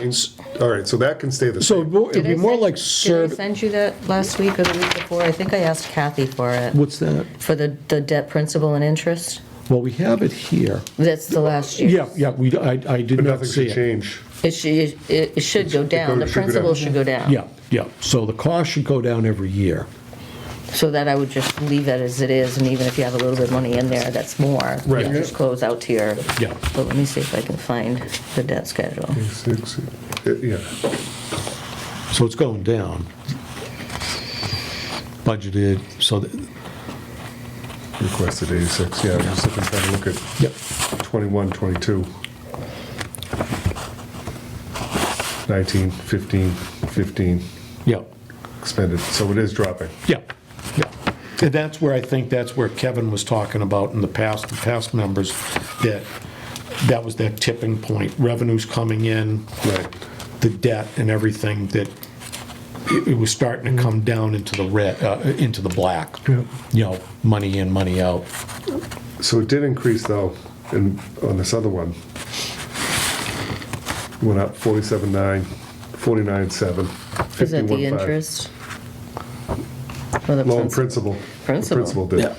all right, so that can stay the so same. it'd be more like Did I serve, send you that last week or the week before? I think I asked Kathy for it, what's that? for the debt principal and interest. Well, we have it here. That's the last year. Yeah, I did But not nothing see should it. change. It should go down. The should go down. principal should go down. Yeah, so the cost should go down every year. So that I would just leave it as it is, and even if you have a little bit of money in there, that's more. Right. You just close out to your. Yeah. But let me see if I can find the debt schedule. Yeah, So it's going down. Budgeted, so, requested 86, yeah, I'm just looking, trying to look at yep, 21, 22, 19, 15, 15 yep. expended, so it is dropping. Yeah, yeah. And that's where I think that's where Kevin was talking about in the past members, that was that tipping point. Revenues coming in, Right. the debt and everything, that it was starting to come down into the red, into the black. Yeah. You know, money in, money out. So it did increase though, on this other one. Went up 47.9, 49.7, Is that the 51.5. interest? Or the Loan principal? principal. Principal. The did. Yeah.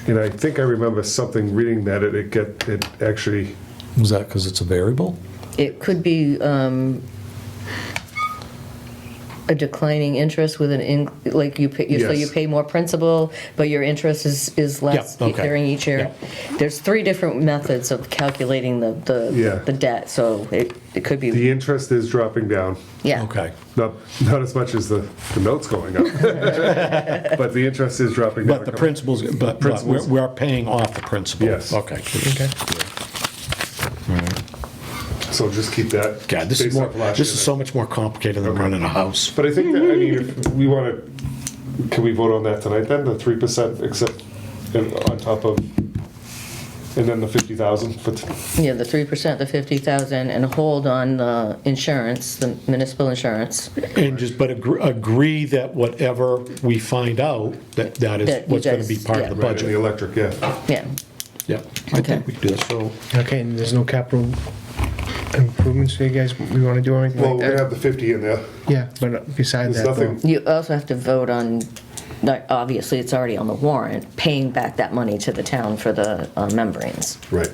And I think I remember something reading that it actually, Was that because it's a variable? It could be a declining interest with like you pay, so you Yes. pay more principal, but your interest is less Yeah, okay. during each year. There's 3 different methods of calculating Yeah. the debt, so it could be, the interest is dropping down. yeah. Okay. Not as much as the note's going up. But the interest is dropping down. But the principal's, but Principal's- we are paying off the principal? Yes. Okay. Okay. So just keep that. God, this is based more, off last this year is so much more complicated than running a house. But I think that, I mean, if we want to, can we vote on that tonight then, the 3% except on top of, and then the 50,000 for, Yeah, the 3%, the 50,000, and hold on the insurance, the municipal insurance. And just, but agree that whatever we find out, that That is you what's going to be guys- part yeah. of the right, and the budget. electric, yeah. Yeah. Yeah, I think we can do that, so. Okay, and there's no capital improvements for you guys, we want to do anything Well, like we're gonna that? have the 50 in there. Yeah, but besides There's that, though. nothing, You also have to vote on, like, obviously, it's already on the warrant, paying back that money to the town for the membranes. right.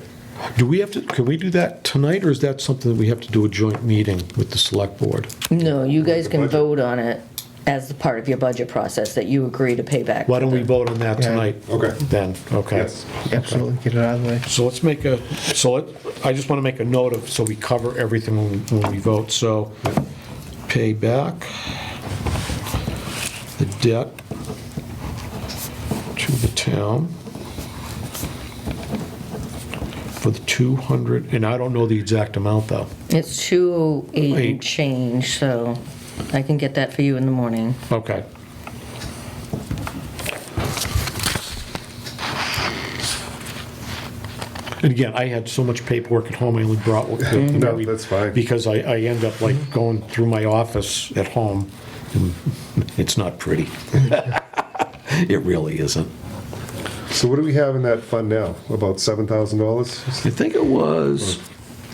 Do we have to, can we do that tonight, or is that something that we have to do a joint meeting with the select board? No, you guys the can budget. vote on it as the part of your budget process, that you agree to pay back. Why don't to we the- vote on that Yeah. tonight? Okay. Then, okay. Yes. Absolutely, get it out of the way. So let's make a, I just want to make a note of, so we cover everything when we vote. So pay back the debt to the town for the 200, and I don't know the exact amount, though. It's 208 Eight. and change, so I can get that for you in the morning. Okay. And again, I had so much paperwork at home, I only brought what. No, that's fine. Because I end up like going through my office at home, and it's not pretty. It really isn't. So what do we have in that fund now? About $7,000? I think it was,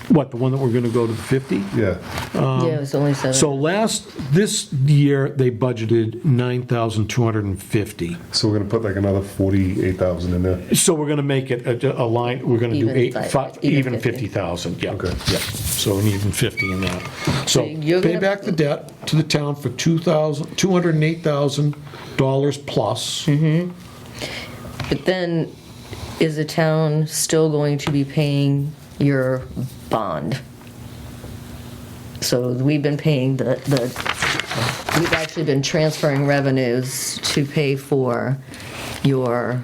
What, the one that we're gonna go to the 50? Yeah. Yeah, it was only 7. So this year, they budgeted 9,250. So we're gonna put like another 48,000 in there. So we're gonna make it a line, we're gonna do Even even 50. 50,000, yeah. Okay. Yeah, so an even 50 in that. So you're pay gonna- back the debt to the town for $208,000 plus. But then, is the town still going to be paying your bond? So we've been paying we've actually been transferring revenues to pay for your,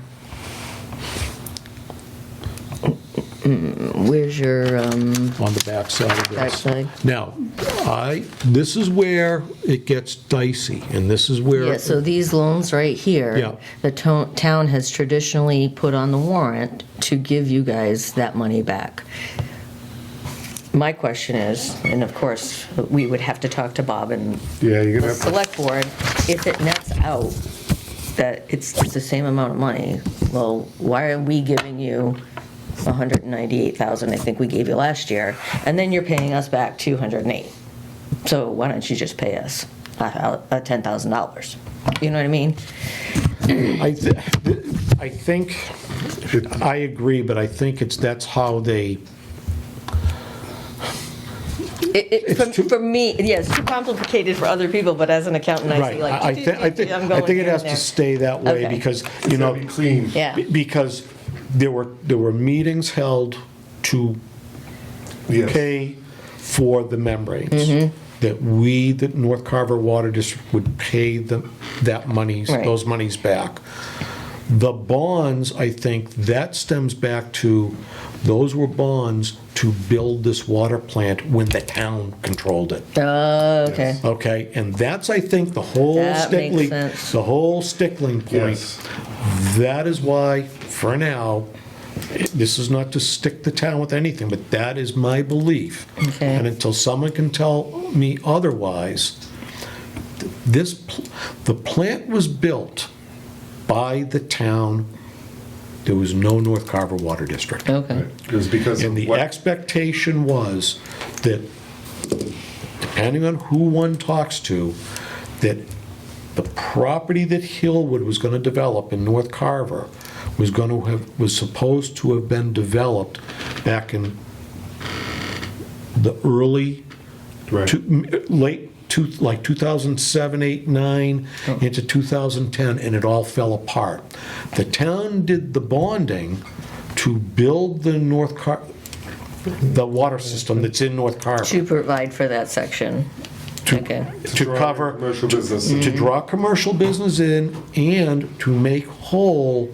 where's your On the backside of this. backside? Now, this is where it gets dicey, and this is where. Yeah, so these loans right here. Yeah. The town has traditionally put on the warrant to give you guys that money back. My question is, and of course, we would have to talk to Bob and Yeah, you're the gonna have to. select board, if it nets out that it's the same amount of money, well, why are we giving you 198,000, I think we gave you last year, and then you're paying us back 208? So why don't you just pay us $10,000? You know what I mean? I think, I agree, but I think that's how they. For me, yeah, it's too complicated for other people, but as an accountant, I Right, see like, I think I'm going it here has and to there. stay that way, Okay. because, It's gotta be clean. Yeah. because there were meetings held to Yes. pay for the membranes. Mm-hmm. That the North Carver Water District would pay that monies, Right. those monies back. The bonds, I think, that stems back to, those were bonds to build this water plant when the town controlled it. Okay. Okay, and that's, I think, the whole That makes stickling, sense. the whole stickling point. Yes. That is why, for now, this is not to stick the town with anything, but that is my belief. Okay. And until someone can tell me otherwise, the plant was built by the town. There was no North Carver Water District. Okay. It was because of And the what, expectation was that, depending on who one talks to, that the property that Hillwood was going to develop in North Carver was supposed to have been developed back in the early, right. late, like 2007, 8, 9, into 2010, and it all fell apart. The town did the bonding to build the the water system that's in North Carver. To provide for that section. Okay. To draw cover, commercial business. to draw commercial business in and to make whole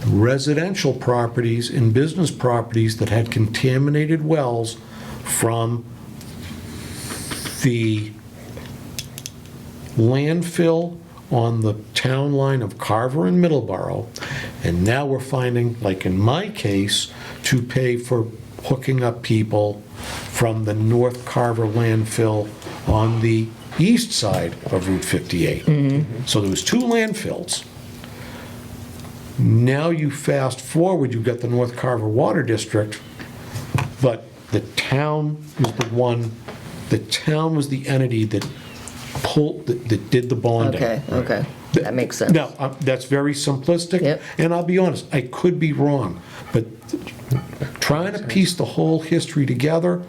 residential properties and business properties that had contaminated wells from the landfill on the town line of Carver and Middleborough. And now we're finding, like in my case, to pay for hooking up people from the North Carver landfill on the east side of Route 58. So there was two landfills. Now you fast forward, you've got the North Carver Water District, but the town was the entity that that did the bonding. Okay. That makes sense. Now, that's very simplistic. Yep. And I'll be honest, I could be wrong, but trying to piece the whole history together,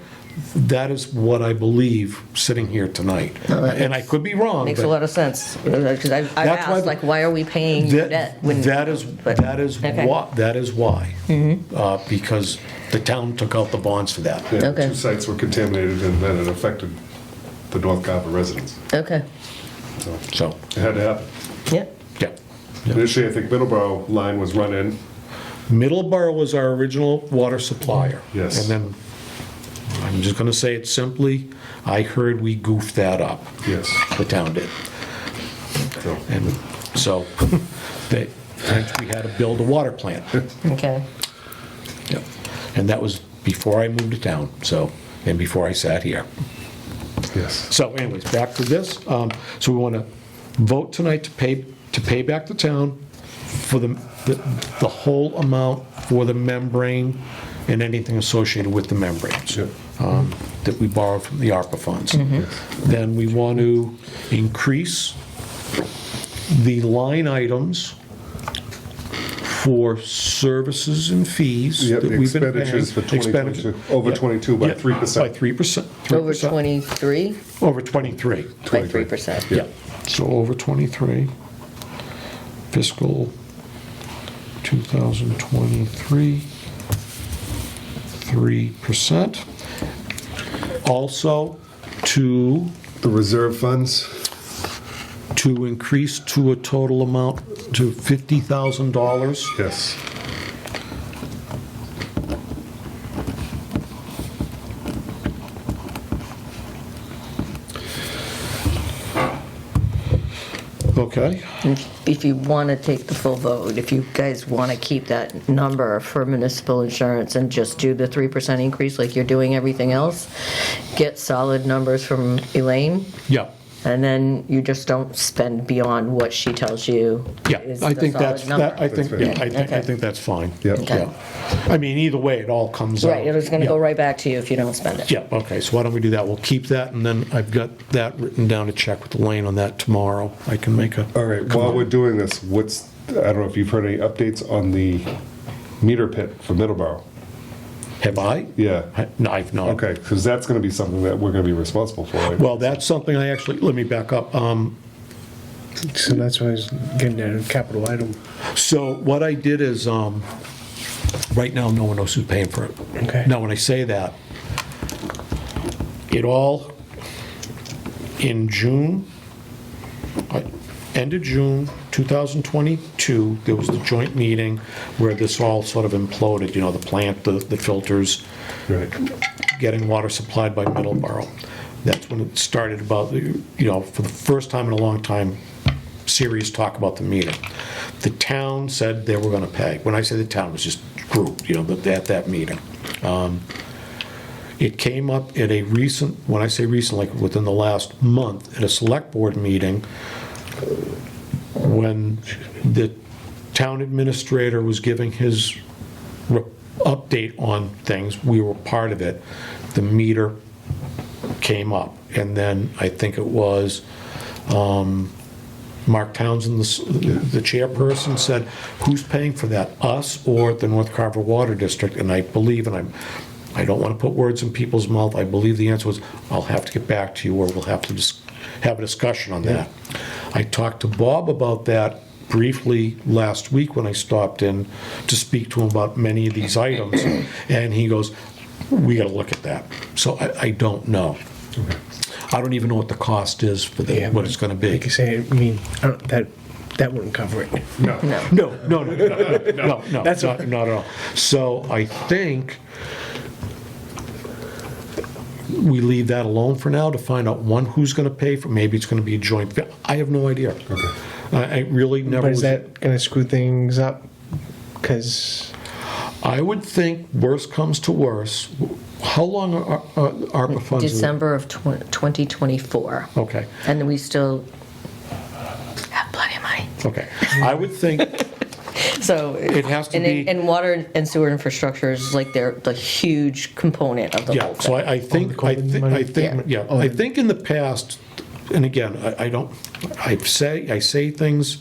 that is what I believe sitting here tonight. And I could be wrong, Makes a but lot of sense, because I've That's why asked, like, why are we paying your debt? when- that is but- okay. why. Because the town took out the bonds for that. Yeah, Okay. two sites were contaminated and then it affected the North Carver residents. Okay, So So, it had to happen. yeah, yeah. Initially, I think Middleborough line was run in. Middleborough was our original water supplier. Yes. And then, I'm just gonna say it simply, I heard we goofed that up. Yes. The town did. So, And so, hence we had to build a water plant. okay. Yep. And that was before I moved to town, so, and before I sat here. yes. So anyways, back to this. So we want to vote tonight to pay back the town for the whole amount for the membrane and anything associated with the membranes. Yep. that we borrowed from the ARPA funds. Then we want to increase the line items for services and fees Yep, that the we've been paying. expenditures for 2022, over 22 by Yeah, 3%. By 3%. Over 3%. 23 Over 23. by 3%. Yeah, so over 23, fiscal 2023, 3%. Also, to The reserve funds, increase to a total amount to $50,000. yes. Okay, If you want to take the full vote, if you guys want to keep that number for municipal insurance and just do the 3% increase like you're doing everything else, get solid numbers from Elaine, yeah, and then you just don't spend beyond what she tells you yeah, is I the think solid that's, number. I think, That's yeah, fair. I think, I Okay. think that's fine. Yeah. Okay. Yeah. I mean, either way, it all comes out. Right, it was going to go Yeah. right back to you if you don't spend it. Yeah, okay, so why don't we do that? We'll keep that, and then I've got that written down to check with Elaine on that tomorrow. I can make a. All right, while we're doing this, I don't know if you've heard any updates on the meter pit for Middleborough? Have I? Yeah. No, I've not. Okay, because that's going to be something that we're going to be responsible for, right? Well, that's something I actually, let me back up. So that's why I was getting at a capital item. So what I did is, right now, no one knows who's paying for it. Okay. Now, when I say that, it all, in June, end of June 2022, there was the joint meeting where this all sort of imploded, you know, the plant, the filters, Right. getting water supplied by Middleborough. That's when it started about, you know, for the first time in a long time, serious talk about the meter. The town said they were gonna pay. When I say the town, it was just group, you know, at that meeting. It came up at a recent, when I say recent, like within the last month, at a select board meeting, when the town administrator was giving his update on things, we were part of it, the meter came up. And then I think it was Mark Townsend, the chairperson, said, who's paying for that, us or the North Carver Water District? And I believe, and I don't want to put words in people's mouth, I believe the answer was, I'll have to get back to you, or we'll have to just have a discussion on that. I talked to Bob about that briefly last week when I stopped in to speak to him about many of these items, and he goes, we got to look at that. So I don't know. I don't even know what the cost is for Yeah, what it's going to be. Like you say, I mean, that wouldn't cover it. No. No, That's not at all. So I think we leave that alone for now to find out, one, who's going to pay for, maybe it's going to be a joint, I have no idea. Okay. I really never But is was. that gonna screw things up? Because, I would think worst comes to worst. How long are ARPA funds? December of 2024. Okay, And we still have plenty of money. okay. I would think, So. It has to and- be- And water and sewer infrastructure is like the huge component of the whole yeah, so thing. I think, the COVID money? yeah, I think in the past, and again, I say things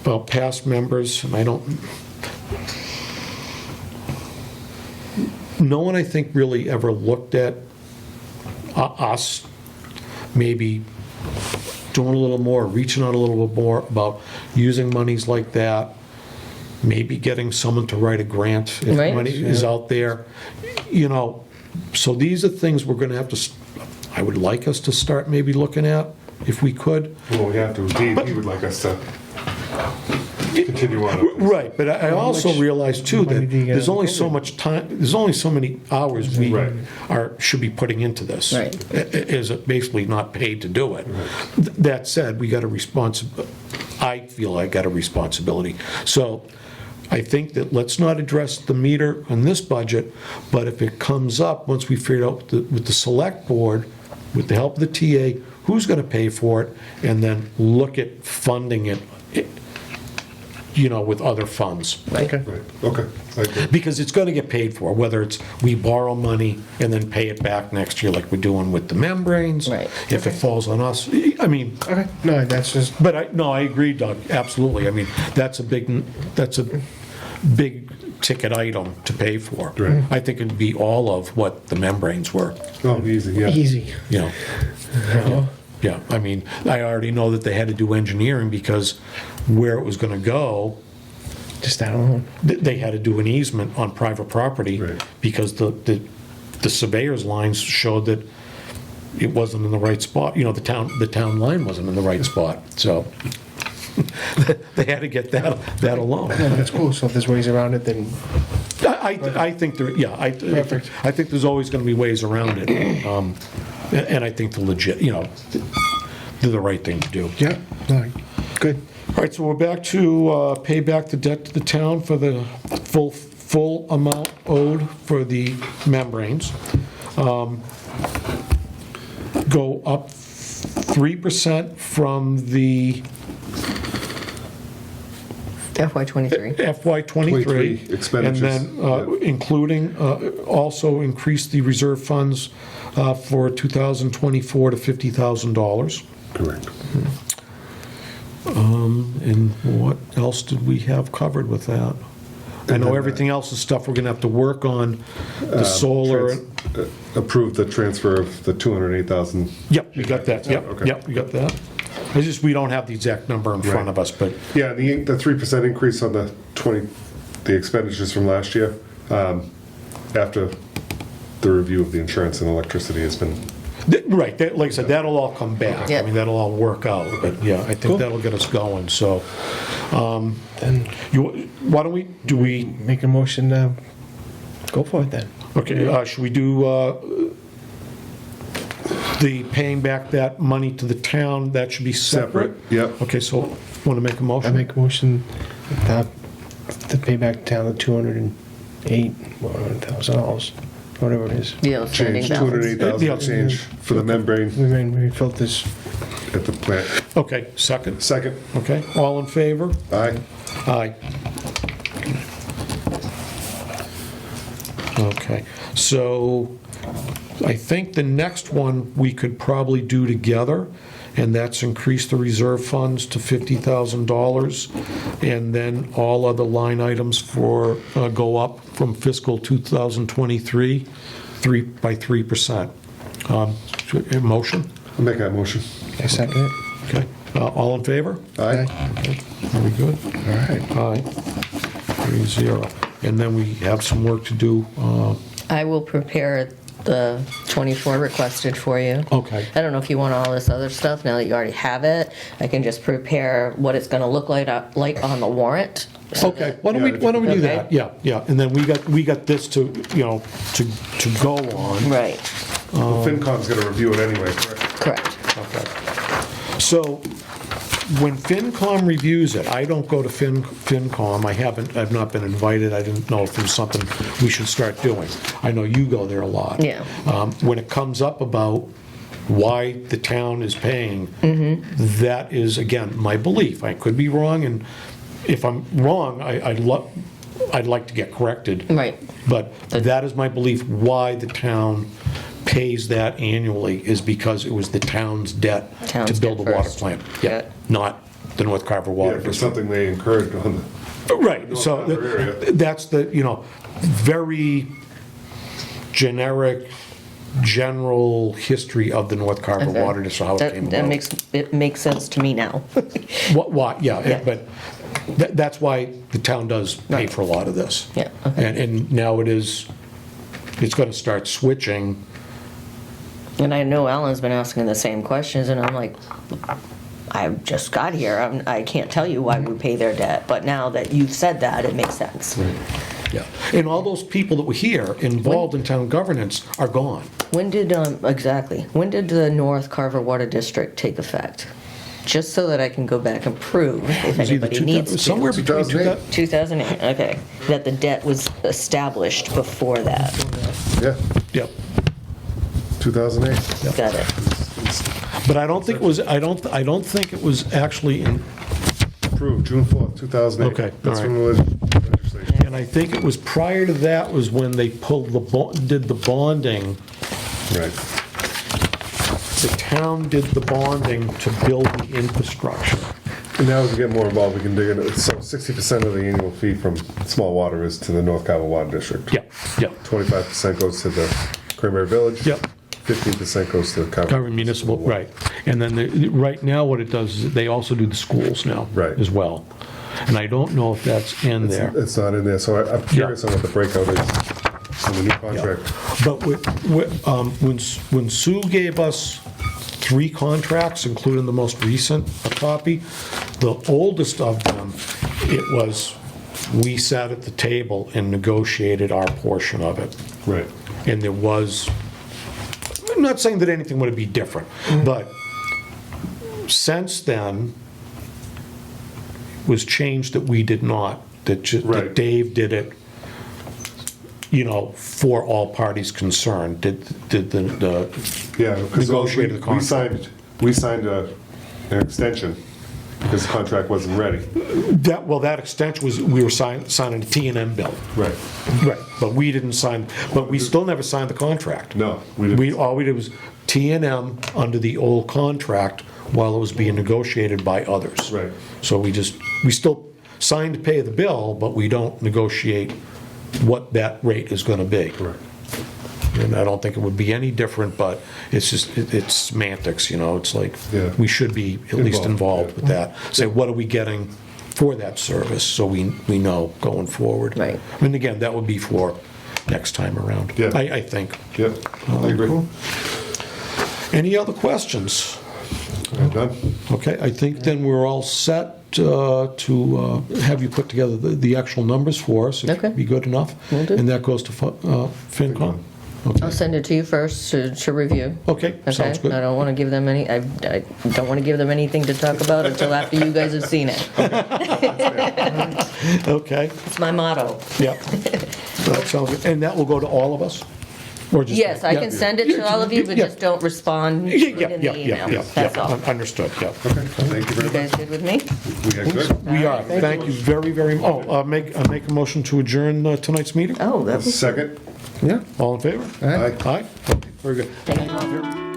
about past members, and I don't, no one, I think, really ever looked at us maybe doing a little more, reaching out a little bit more about using monies like that, maybe getting someone to write a grant if Right. money is out there, you know. So these are things we're gonna have to, I would like us to start maybe looking at, if we could. Well, we have to, he would like us to continue on. Right, but I also realize too money that do you get there's out of only COVID? so much time, there's only so many hours we Right. should be putting into this. Right. Is it basically not paid to do it. That said, we got a I feel I got a responsibility. So I think that let's not address the meter in this budget, but if it comes up, once we figure out with the select board, with the help of the TA, who's gonna pay for it, and then look at funding it with other funds. Okay. Right, okay, I agree. Because it's gonna get paid for, whether it's we borrow money and then pay it back next year like we're doing with the membranes. Right. If it falls on us, I mean, Okay, no, that's just, but I agree, Doug, absolutely. I mean, that's a big ticket item to pay for. Right. I think it'd be all of what the membranes were, Oh, easy, yeah. easy. you know. Yeah, I mean, I already know that they had to do engineering because where it was gonna go, Just that alone. they had to do an easement on private property Right. because the surveyor's lines showed that it wasn't in the right spot, the town line wasn't in the right spot, so they had to get that alone. No, that's cool, so if there's ways around it, then, I think there, yeah, Perfect. I think there's always gonna be ways around it. And I think they're the right thing to do. yeah, no, good. All right, so we're back to pay back the debt to the town for the full amount owed for the membranes. Go up 3% from the FY '23. FY '23. 23 expenditures, And then including, also increase the reserve funds for 2024 to $50,000. Correct. And what else did we have covered with that? I know then, everything else is stuff we're gonna have to work on, the solar. Approve the transfer of the 208,000. Yep, we got that, yep, Okay. yep, we got that. It's just, we don't have the exact number in front Right. of us, but, Yeah, the 3% increase on the expenditures from last year, after the review of the insurance and electricity has been, right, like I said, that'll all come back. I Yeah. mean, that'll all work out, but yeah, I think that'll get us going, so. Then Why don't do we, make a motion to go for it then. okay, should we do the paying back that money to the town, that should be separate? Separate, yep. Okay, so, want to make a I motion? make a motion to pay back the town the $208,000, whatever it is. The outstanding change, balance. 208,000 change for the membrane We felt this, at the plant. Okay, second, Second, okay, all in favor? aye. Aye. Okay, so I think the next one we could probably do together, and that's increase the reserve funds to $50,000, and then all other line items go up from fiscal 2023, by 3%. Motion? I'll make that motion. I second it. Okay, all in favor? Aye. Very good. All right. Aye. 3-0. And then we have some work to do. I will prepare the 24 requested for you. Okay. I don't know if you want all this other stuff now that you already have it. I can just prepare what it's going to look like on the warrant. Okay, why don't we do Okay. that? Yeah, yeah, and then we got this to go on. Right, Well, FinCom's gonna review it anyway, correct? correct. Okay. So, when FinCom reviews it, I don't go to FinCom, I've not been invited, I didn't know if it was something we should start doing. I know you go there a lot. Yeah. When it comes up about why the town is paying, that is, again, my belief. I could be wrong, and if I'm wrong, I'd like to get corrected. Right. But that is my belief, why the town pays that annually is because it was the town's debt to Town's build a debt water first. plant. Yeah. Not the North Carver Yeah, Water for District. something they incurred on the, Right, so North Carver area. that's the, very generic, general history of the North Carver Okay. Water District, how it came That about. makes sense to me now. What, Yeah. yeah, but that's why the town does pay Right. for a lot of this. Yeah, okay. And now it's gonna start switching. And I know Alan's been asking the same questions, and I'm like, I just got here, I can't tell you why we pay their debt, but now that you've said that, it makes sense. Yeah, and all those people that were here involved in town governance are gone. When did the North Carver Water District take effect? Just so that I can go back and prove if It was either anybody needs to. somewhere between 2008. 2008, okay. That the debt was established before that. yeah, Yep. 2008. Got it. But I don't think it was, I don't think it was actually approved June 4th, 2008. Okay, That's all from the legislation. And I think it was prior to that was when they pulled did the bonding. Right. The town did the bonding to build the infrastructure. And now as we get more involved, we can dig in. So 60% of the annual fee from small water is to the North Carver Water District. Yeah, yeah. 25% goes to the Cranberry Village. Yep. 15% goes to the Carver Municipal, right. And then, right now, what it does is they also do the schools now. Right. As well. And I don't know if that's in there. It's not in there, so I'm curious on what the breakout is on the new contract. But when Sue gave us 3 contracts, including the most recent copy, the oldest of them, it was, we sat at the table and negotiated our portion of it. Right. And there was, I'm not saying that anything would be different, but since then, was changed that we did not, that Right. that Dave did it, for all parties concerned, did the Yeah, because Negotiated the contract. we signed an extension because the contract wasn't ready. that extension was, we were signing a T&M bill. Right. Right. But we didn't sign, but we still never signed the contract. No, we didn't. All we did was T&M under the old contract while it was being negotiated by others. Right. So we still signed to pay the bill, but we don't negotiate what that rate is gonna be. Correct. And I don't think it would be any different, but it's just, it's semantics, it's like, Yeah. we should be at least Involved, involved with that. Say, what are we getting for that service, so we know going forward. Right. And again, that would be for next time around. Yeah. I think. Yep, I agree. Any other questions? I'm done. Okay, I think then we're all set to have you put together the actual numbers for us. if Okay. Be good enough. Will do. And that goes to FinCom? I'll Okay, send it to you first to review. okay, sounds Okay, I good. don't want to give them I don't want to give them anything to talk about until after you guys have seen it. Okay, It's my motto. yeah. That sounds good. And that will go to all of us? Or just? Yes, I can send it to all of you, but Yeah. just don't respond Yeah, in yeah, the yeah, yeah, email. yeah. That's yeah. all. Understood, yeah. Okay, thank you very You guys much. good with me? We got good. We are, thank you very, very, make a motion to adjourn tonight's meeting? Oh, that was. Second? Yeah. All in favor? Aye. Aye? Okay, very good. Thank you.